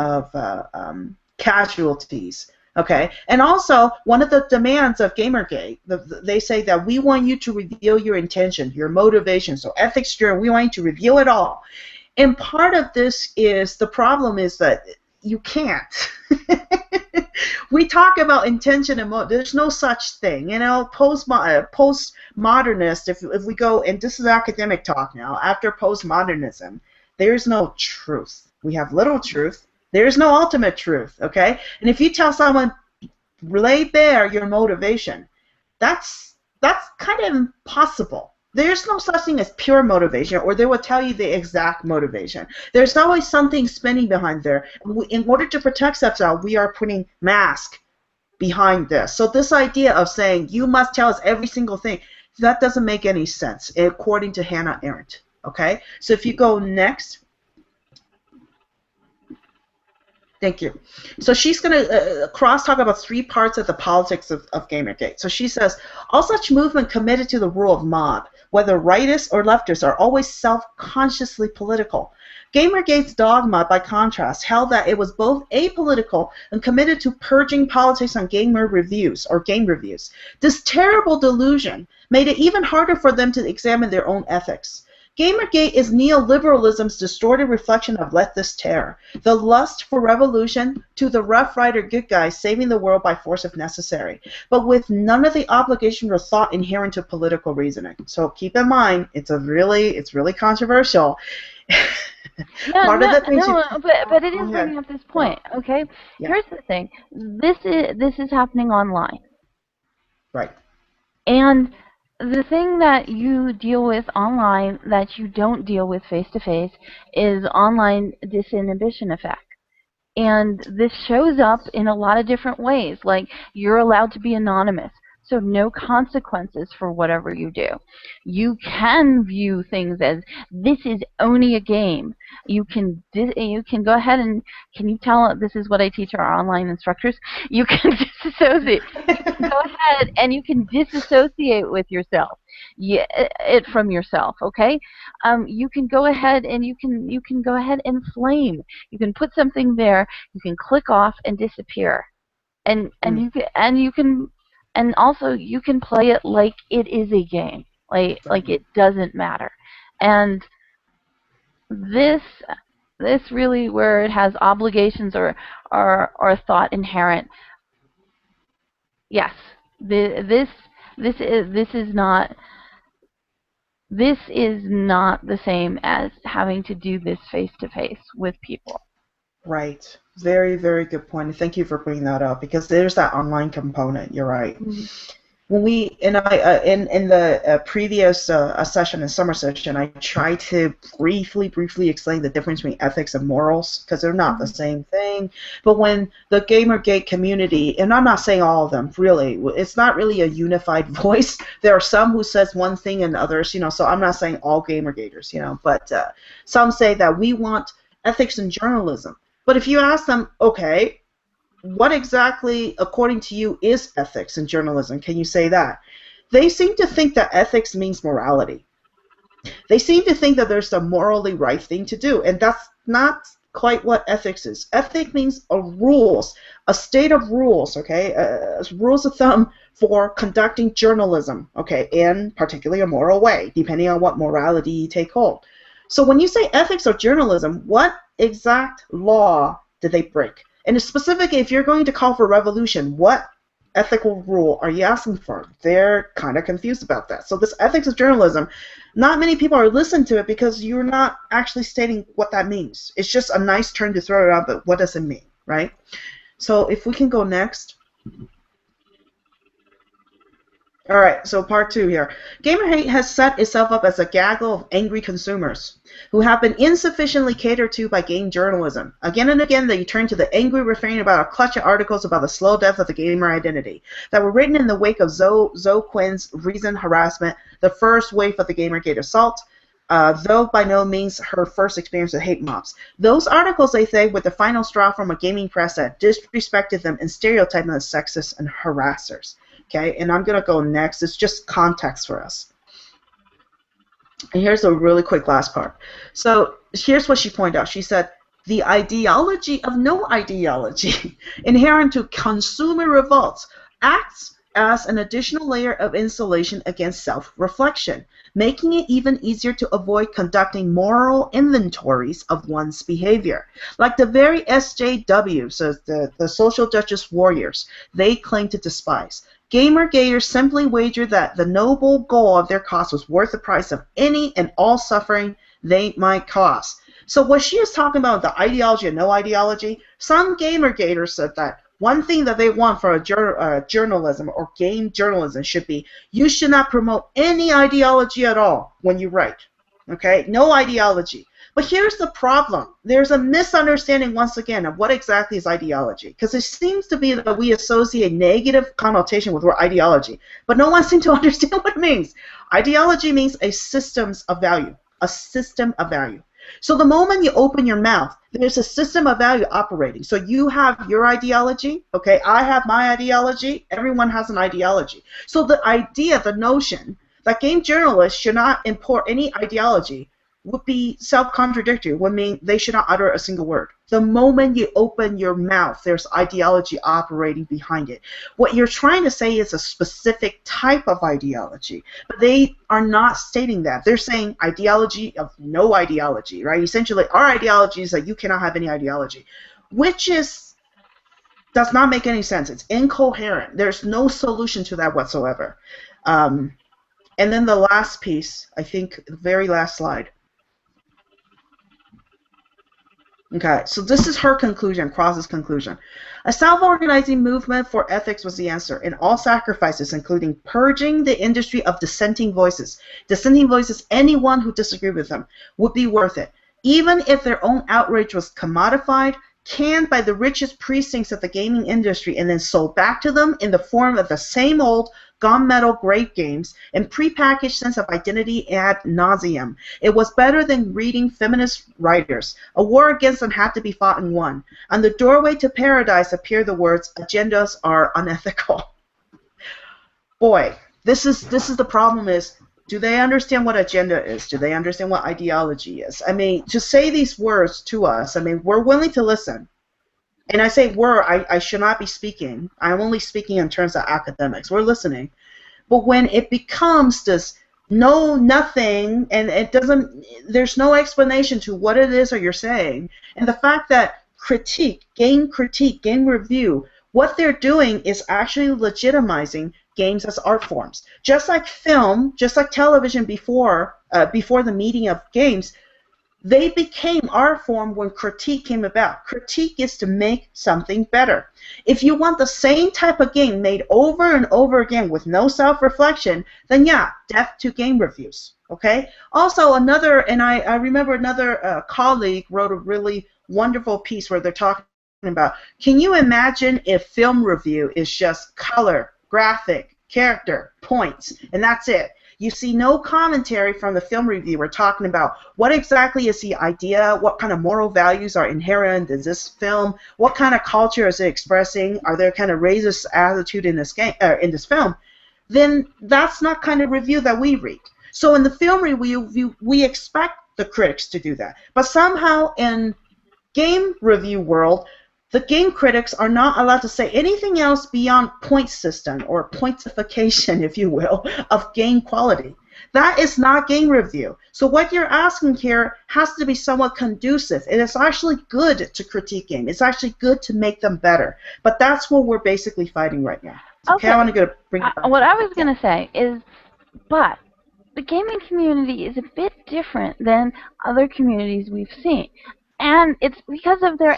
casualties. Okay, and also one of the demands of Gamergate, they say that we want you to reveal your intention, your motivation. So ethics journal, we want you to reveal it all. And part of this is the problem is that you can't. We talk about intention and there's no such thing. Postmodernist, if we go, and this is academic talk now, after postmodernism, there's no truth. We have little truth. There's no ultimate truth, okay? And if you tell someone, lay bare your motivation, that's kind of impossible. There's no such thing as pure motivation, or they will tell you the exact motivation. There's always something spinning behind there. In order to protect ourselves, we are putting mask behind this. So this idea of saying, you must tell us every single thing, that doesn't make any sense, according to Hannah Arendt, okay? So if you go next. Thank you. So she's going to cross-talk about 3 parts of the politics of Gamergate. So she says, all such movement committed to the rule of mob, whether rightists or leftists, are always self-consciously political. Gamergate's dogma, by contrast, held that it was both apolitical and committed to purging politics on gamer reviews or game reviews. This terrible delusion made it even harder for them to examine their own ethics. Gamergate is neoliberalism's distorted reflection of leftist terror, the lust for revolution to the Rough Rider good guys saving the world by force if necessary, but with none of the obligation or thought inherent to political reasoning. So keep in mind, it's really controversial. But it is bringing up this point, okay? Yeah. Here's the thing. This is happening online. Right. And the thing that you deal with online that you don't deal with face-to-face is online disinhibition effect. And this shows up in a lot of different ways. Like, you're allowed to be anonymous, so no consequences for whatever you do. You can view things as, this is only a game. You can go ahead and, can you tell, this is what I teach our online instructors, you can disassociate. You can go ahead and you can disassociate with yourself, it from yourself, okay? You can go ahead and you can go ahead and flame. You can put something there, you can click off and disappear. And you can and also you can play it like it is a game, like it doesn't matter. And this really, where it has obligations or thought inherent. Yes, this is not the same as having to do this face to face with people. Right. Very, very good point. And thank you for bringing that up, because there's that online component. You're right. Mm-hmm. When we in the previous session, in summer session, I tried to briefly explain the difference between ethics and morals, because they're not the same thing. But when the Gamergate community, and I'm not saying all of them, really, it's not really a unified voice. There are some who says one thing and others, so I'm not saying all Gamergaters, but some say that we want ethics in journalism. But if you ask them, okay, what exactly, according to you, is ethics in journalism? Can you say that? They seem to think that ethics means morality. They seem to think that there's a morally right thing to do, and that's not quite what ethics is. Ethics means rules, a state of rules, okay, rules of thumb for conducting journalism, okay, in particularly a moral way, depending on what morality you take hold. So when you say ethics or journalism, what exact law did they break? And specifically, if you're going to call for revolution, what ethical rule are you asking for? They're kind of confused about that. So this ethics of journalism, not many people are listening to it because you're not actually stating what that means. It's just a nice term to throw around, but what does it mean, right? So if we can go next. All right, so part 2 here. Gamergate has set itself up as a gaggle of angry consumers who have been insufficiently catered to by game journalism. Again and again, they turn to the angry refrain about a clutch of articles about the slow death of the gamer identity that were written in the wake of Zoe Quinn's recent harassment, the first wave of the Gamergate assault, though by no means her first experience with hate mobs. Those articles, they say, were the final straw from a gaming press that disrespected them and stereotyped them as sexist and harassers. Okay, and I'm going to go next. It's just context for us. And here's a really quick last part. So here's what she pointed out. She said, the ideology of no ideology inherent to consumer revolts acts as an additional layer of insulation against self-reflection, making it even easier to avoid conducting moral inventories of one's behavior. Like the very SJWs, so the social justice warriors, they claim to despise. Gamergaters simply wager that the noble goal of their cause was worth the price of any and all suffering they might cause. So what she is talking about, the ideology of no ideology, some Gamergaters said that one thing that they want for a journalism or game journalism should be you should not promote any ideology at all when you write. Okay? No ideology. But here's the problem. There's a misunderstanding once again of what exactly is ideology. Because it seems to be that we associate negative connotation with word ideology. But no one seems to understand what it means. Ideology means a system of value. A system of value. So the moment you open your mouth, there's a system of value operating. So you have your ideology, okay? I have my ideology. Everyone has an ideology. So the idea, the notion that game journalists should not import any ideology would be self-contradictory, would mean they should not utter a single word. The moment you open your mouth, there's ideology operating behind it. What you're trying to say is a specific type of ideology, but they are not stating that. They're saying ideology of no ideology, right? Essentially, our ideology is that you cannot have any ideology, which does not make any sense. It's incoherent. There's no solution to that whatsoever. And then the last piece, I think, the very last slide. Okay, so this is her conclusion, Cross's conclusion. A self-organizing movement for ethics was the answer, and all sacrifices, including purging the industry of dissenting voices, anyone who disagreed with them, would be worth it. Even if their own outrage was commodified, canned by the richest precincts of the gaming industry, and then sold back to them in the form of the same old gunmetal grave games and prepackaged sense of identity ad nauseum. It was better than reading feminist writers. A war against them had to be fought and won. On the doorway to paradise appear the words, agendas are unethical. Boy, this is the problem is, do they understand what agenda is? Do they understand what ideology is? I mean, to say these words to us, I mean, we're willing to listen. And I say we're, I should not be speaking. I'm only speaking in terms of academics. We're listening. But when it becomes this no, nothing, and it doesn't, there's no explanation to what it is that you're saying, and the fact that critique, game review, what they're doing is actually legitimizing games as art forms. Just like film, just like television before the meeting of games, they became art form when critique came about. Critique is to make something better. If you want the same type of game made over and over again with no self-reflection, then yeah, death to game reviews. Okay. Also, I remember another colleague wrote a really wonderful piece where they're talking about, can you imagine if film review is just color, graphic, character, points, and that's it? You see no commentary from the film reviewer talking about what exactly is the idea, what kind of moral values are inherent in this film, what kind of culture is it expressing, are there kind of racist attitude in this game, in this film? Then that's not kind of review that we read. So in the film review, we expect the critics to do that, but somehow in game review world, the game critics are not allowed to say anything else beyond point system or pointification, if you will, of game quality. That is not game review. So what you're asking here has to be somewhat conducive. It is actually good to critique game. It's actually good to make them better. But that's what we're basically fighting right now. Okay, I Okay. want to bring it back What to I you. was Yeah. going to say is, but the gaming community is a bit different than other communities we've seen. And it's because of their,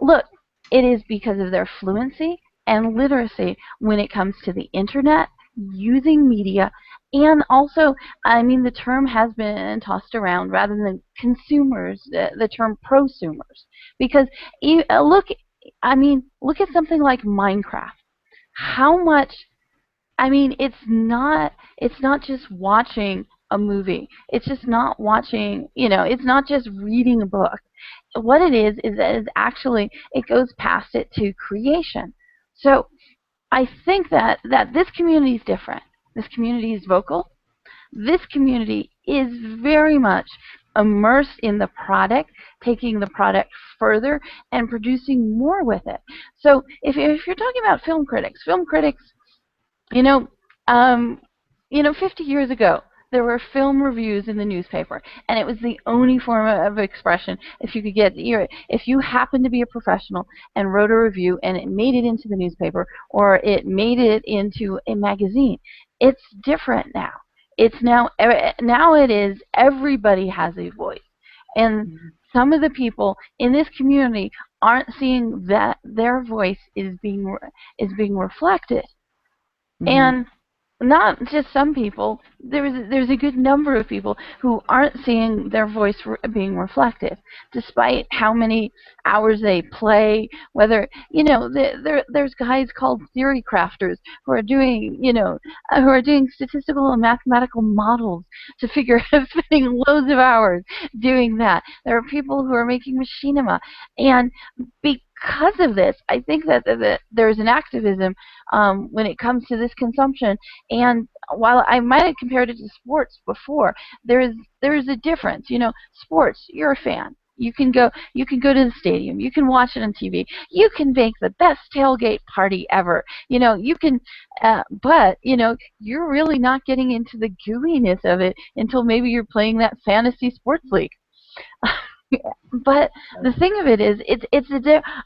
look, it is because of their fluency and literacy when it comes to the internet, using media, and also, I mean, the term has been tossed around rather than consumers, the term prosumers. Because, look, I mean, look at something like Minecraft. How much, I mean, it's not just watching a movie. It's just not watching, it's not just reading a book. What it is actually it goes past it to creation. So I think that this community is different. This community is vocal. This community is very much immersed in the product, taking the product further and producing more with it. So if you're talking about film critics, you know, um, 50 years ago, there were film reviews in the newspaper, and it was the only form of expression. If you could get, if you happened to be a professional and wrote a review and it made it into the newspaper or it made it into a magazine, it's different now. It's now it is everybody has a voice, and some of the people in this community aren't seeing that their voice is being reflected. Mm-hmm. And not just some people, there's a good number of people who aren't seeing their voice being reflected, despite how many hours they play. Whether there's guys called theory crafters who are doing who are doing statistical and mathematical models to figure spending loads of hours doing that. There are people who are making machinima, and because of this, I think that there's an activism when it comes to this consumption. And while I might have compared it to sports before, there is a difference. Sports, you're a fan. You can go to the stadium. You can watch it on TV. You can make the best tailgate party ever. But you're really not getting into the gooiness of it until maybe you're playing that fantasy sports league. But the thing of it is,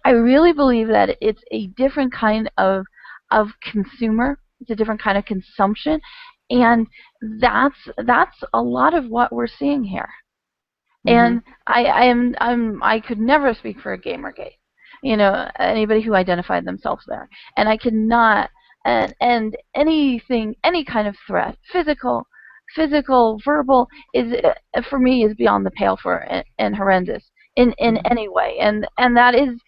I really believe that it's a different kind of consumer. It's a different kind of consumption, and that's a lot of what we're seeing here. Mm-hmm. And I could never speak for a Gamergate, anybody who identified themselves there, and I could not. And any kind of threat, physical, verbal, is for me is beyond the pale for and horrendous in Mm-hmm. any way, and that is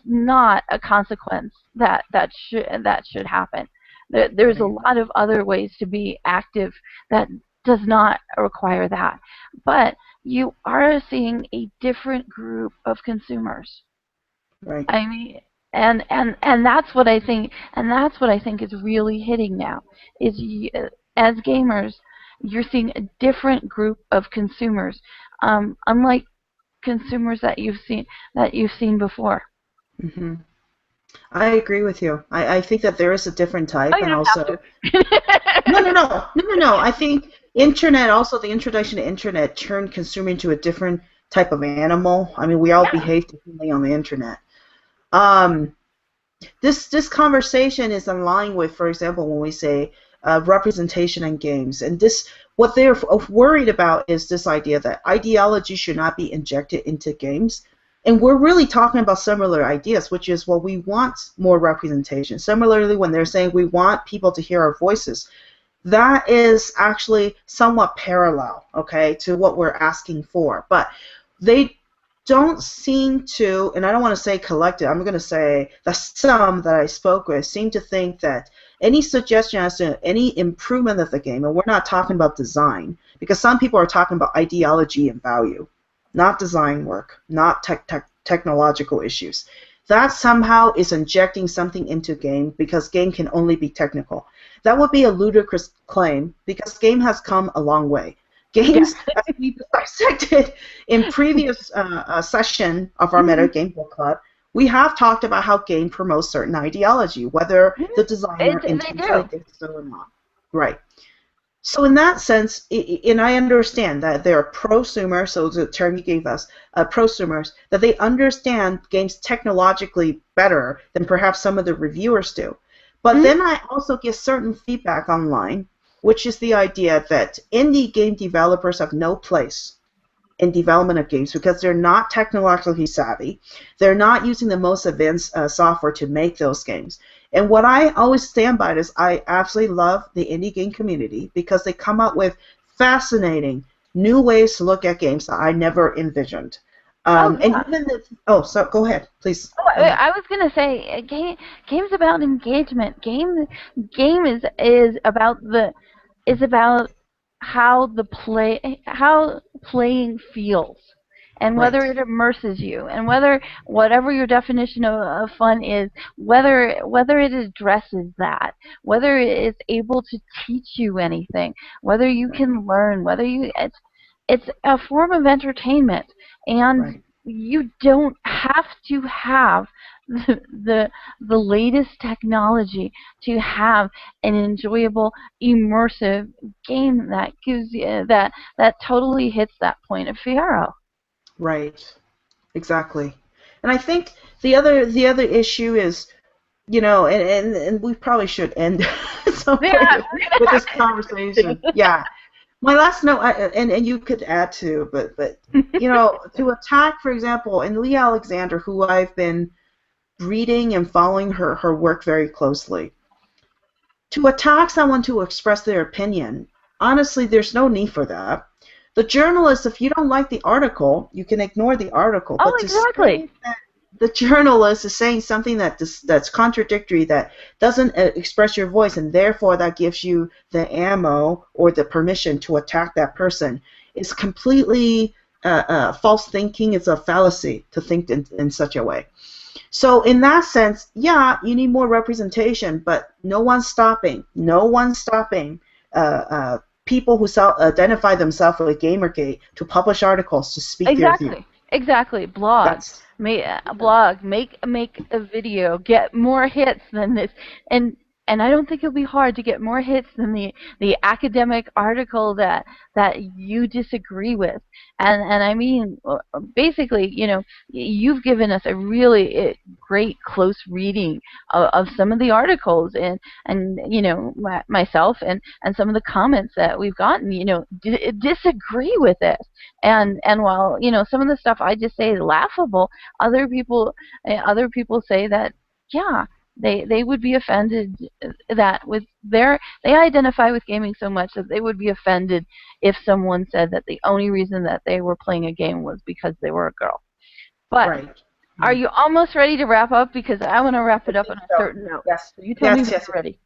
not a consequence that should happen. There's a Right. lot of other ways to be active that does not require that, but you are seeing a different group of consumers. Right. I mean, and that's what I think is really hitting now. As gamers, you're seeing a different group of consumers, unlike consumers that you've seen before. Mm-hmm. I agree with you. I think that there is a different Oh, type, you and don't have also no. I think internet also the introduction to internet turned consumer into a different type of animal. I mean, we all Yeah. behave differently on the internet. Um, this conversation is in line with, for example, when we say representation in games, and this what they're worried about is this idea that ideology should not be injected into games. And we're really talking about similar ideas, which is, well, we want more representation. Similarly, when they're saying we want people to hear our voices, that is actually somewhat parallel, okay, to what we're asking for. But they don't seem to, and I don't want to say collective, I'm going to say that some that I spoke with seem to think that any suggestion as to any improvement of the game, and we're not talking about design, because some people are talking about ideology and value, not design work, not technological issues. That somehow is injecting something into game because game can only be technical. That would be a ludicrous claim because game has come a long way. Yeah. Games, as we dissected in previous session of our Mhm. Metagame book club, we have talked about how game promotes certain ideology, whether Mhm. the designer They intentionally do. thinks so or not. Right. So in that sense, and I understand that they're prosumers, so the term you gave us, prosumers, that they understand games technologically better than perhaps some of the reviewers do. But Mhm. then I also get certain feedback online, which is the idea that indie game developers have no place in development of games because they're not technologically savvy. They're not using the most advanced software to make those games. And what I always stand by is I absolutely love the indie game community because they come up with fascinating new ways to look at games that I never envisioned. Oh And yeah. even if, oh, so go ahead, please. Oh, Go ahead. I was gonna say, game's about engagement. Game is about how how playing feels, and whether Right, it immerses you, and whether whatever your definition of fun is, whether it addresses that, whether it is able to teach you anything, whether you right, can learn, whether you it's a form of entertainment, and right, you don't have to have the the latest technology to have an enjoyable, immersive game that gives you that totally hits that point of Fiero. right. Exactly. And I think the other issue is, and we probably should end at some Yeah, point we're gonna with have this conversation. to. Yeah. My last note, and you could add to, but to attack, for example, and Lee Alexander, who I've been reading and following her work very closely, to attack someone to express their opinion, honestly, there's no need for that. The journalist, if you don't like the article, you can ignore the article. Oh, But to exactly. say that the journalist is saying something that's contradictory, that doesn't express your voice, and therefore that gives you the ammo or the permission to attack that person, is completely false thinking. It's a fallacy to think in such a way. So in that sense, yeah, you need more representation, but no one's stopping people who identify themselves with Gamergate to publish articles to speak their view. Exactly. Blog. That's Make a video. Get more hits than this. And and I don't think it'll be hard to get more hits than the academic article that you disagree with. And I mean, basically, you've given us a really great close reading of some of the articles, and myself and some of the comments that we've gotten, disagree with it. And while some of the stuff I just say is laughable, other people say that, yeah, they would be offended that they identify with gaming so much that they would be offended if someone said that the only reason that they were playing a game was because they were a girl. But right. are Yeah. you almost ready to wrap up? Because I want to wrap I it up on think a so. certain note. Yes. So you tell me Yes. when Yes. you're ready.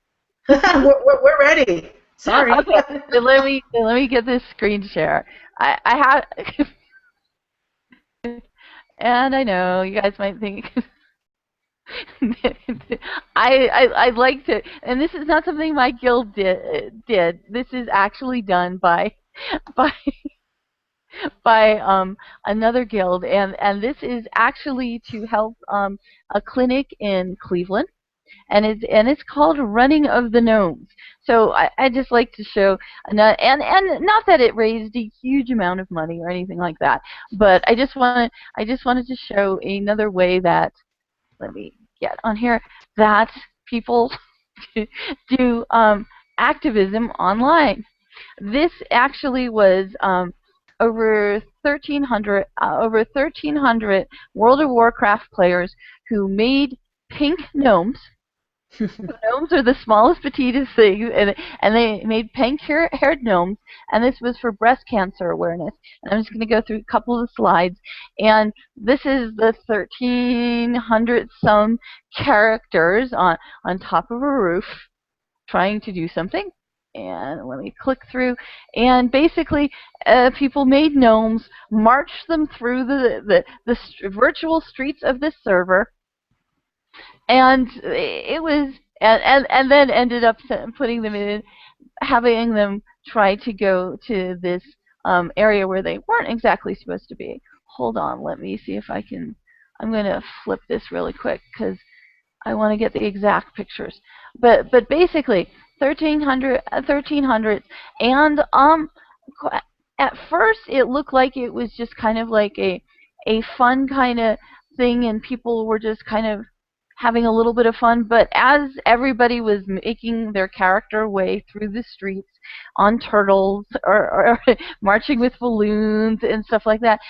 We're ready. Sorry. Okay, so let me get this screen share. I have, and I know you guys might think I'd like to, and this is not something my guild did. This is actually done by by another guild, and this is actually to help a clinic in Cleveland, and it's called Running of the Gnomes. So I just like to show, and not that it raised a huge amount of money or anything like that, but I just wanted to show another way that, let me get on here, that people do activism online. This actually was over 1,300 World of Warcraft players who made pink gnomes. Gnomes are the smallest, petitest things, and they made pink-haired gnomes, and this was for breast cancer awareness. And I'm just going to go through a couple of the slides, and this is the 1,300 some characters on top of a roof trying to do something. And let me click through, and basically, people made gnomes, marched them through the virtual streets of this server, and it was and then ended up putting them in, having them try to go to this area where they weren't exactly supposed to be. Hold on, let me see if I can. I'm going to flip this really quick because I want to get the exact pictures. But basically, 1,300, and at first it looked like it was just kind of like a fun kind of thing, and people were just kind of having a little bit of fun. But as everybody was making their character way through the streets on turtles or marching with balloons and stuff like that,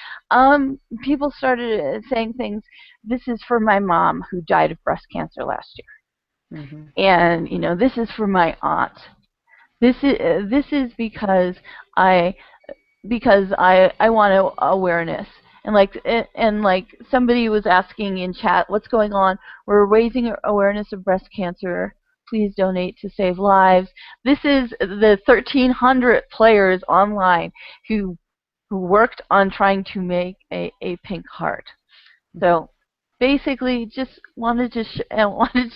people started saying things. This is for my mom who died of breast cancer last year, and this is for my aunt. This is I because I want awareness. And like somebody was asking in chat, what's going on? We're raising awareness of breast cancer. Please donate to save lives. This is the 1,300 players online who worked on trying to make a pink heart. So basically, just wanted to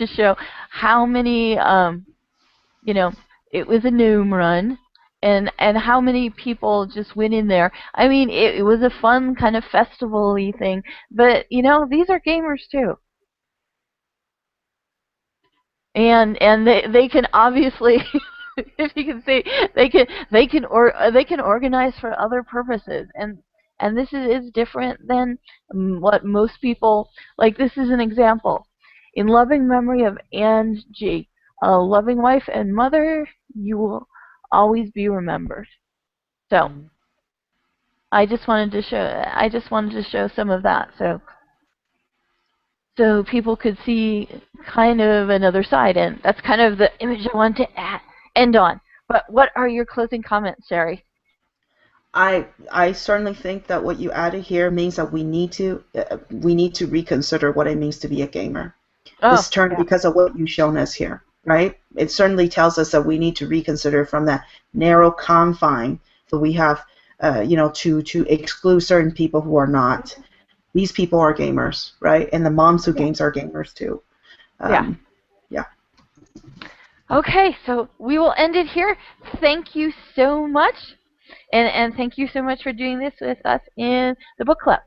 show how many it was a Noom run, and how many people just went in there. I mean, it was a fun kind of festival-y thing, but these are gamers too, and they can obviously, if you can see, they can organize for other purposes, and this is different than what most people like. This is an example. In loving memory of Angie, a loving wife and mother, you will always be remembered. So I just wanted to show some of that, so people could see kind of another side, and that's kind of the image I wanted to end on. But what are your closing comments, Sherry? I certainly think that what you added here means that we need to reconsider what it means to be a gamer. This term, because of what you've shown us here, right? It certainly tells us that we need to reconsider from that narrow confine that we have, to exclude certain people who are not. These people are gamers, right? And the moms who games are gamers too. Yeah. Okay, so we will end it here. Thank you so much. And thank you so much for doing this with us in the book club.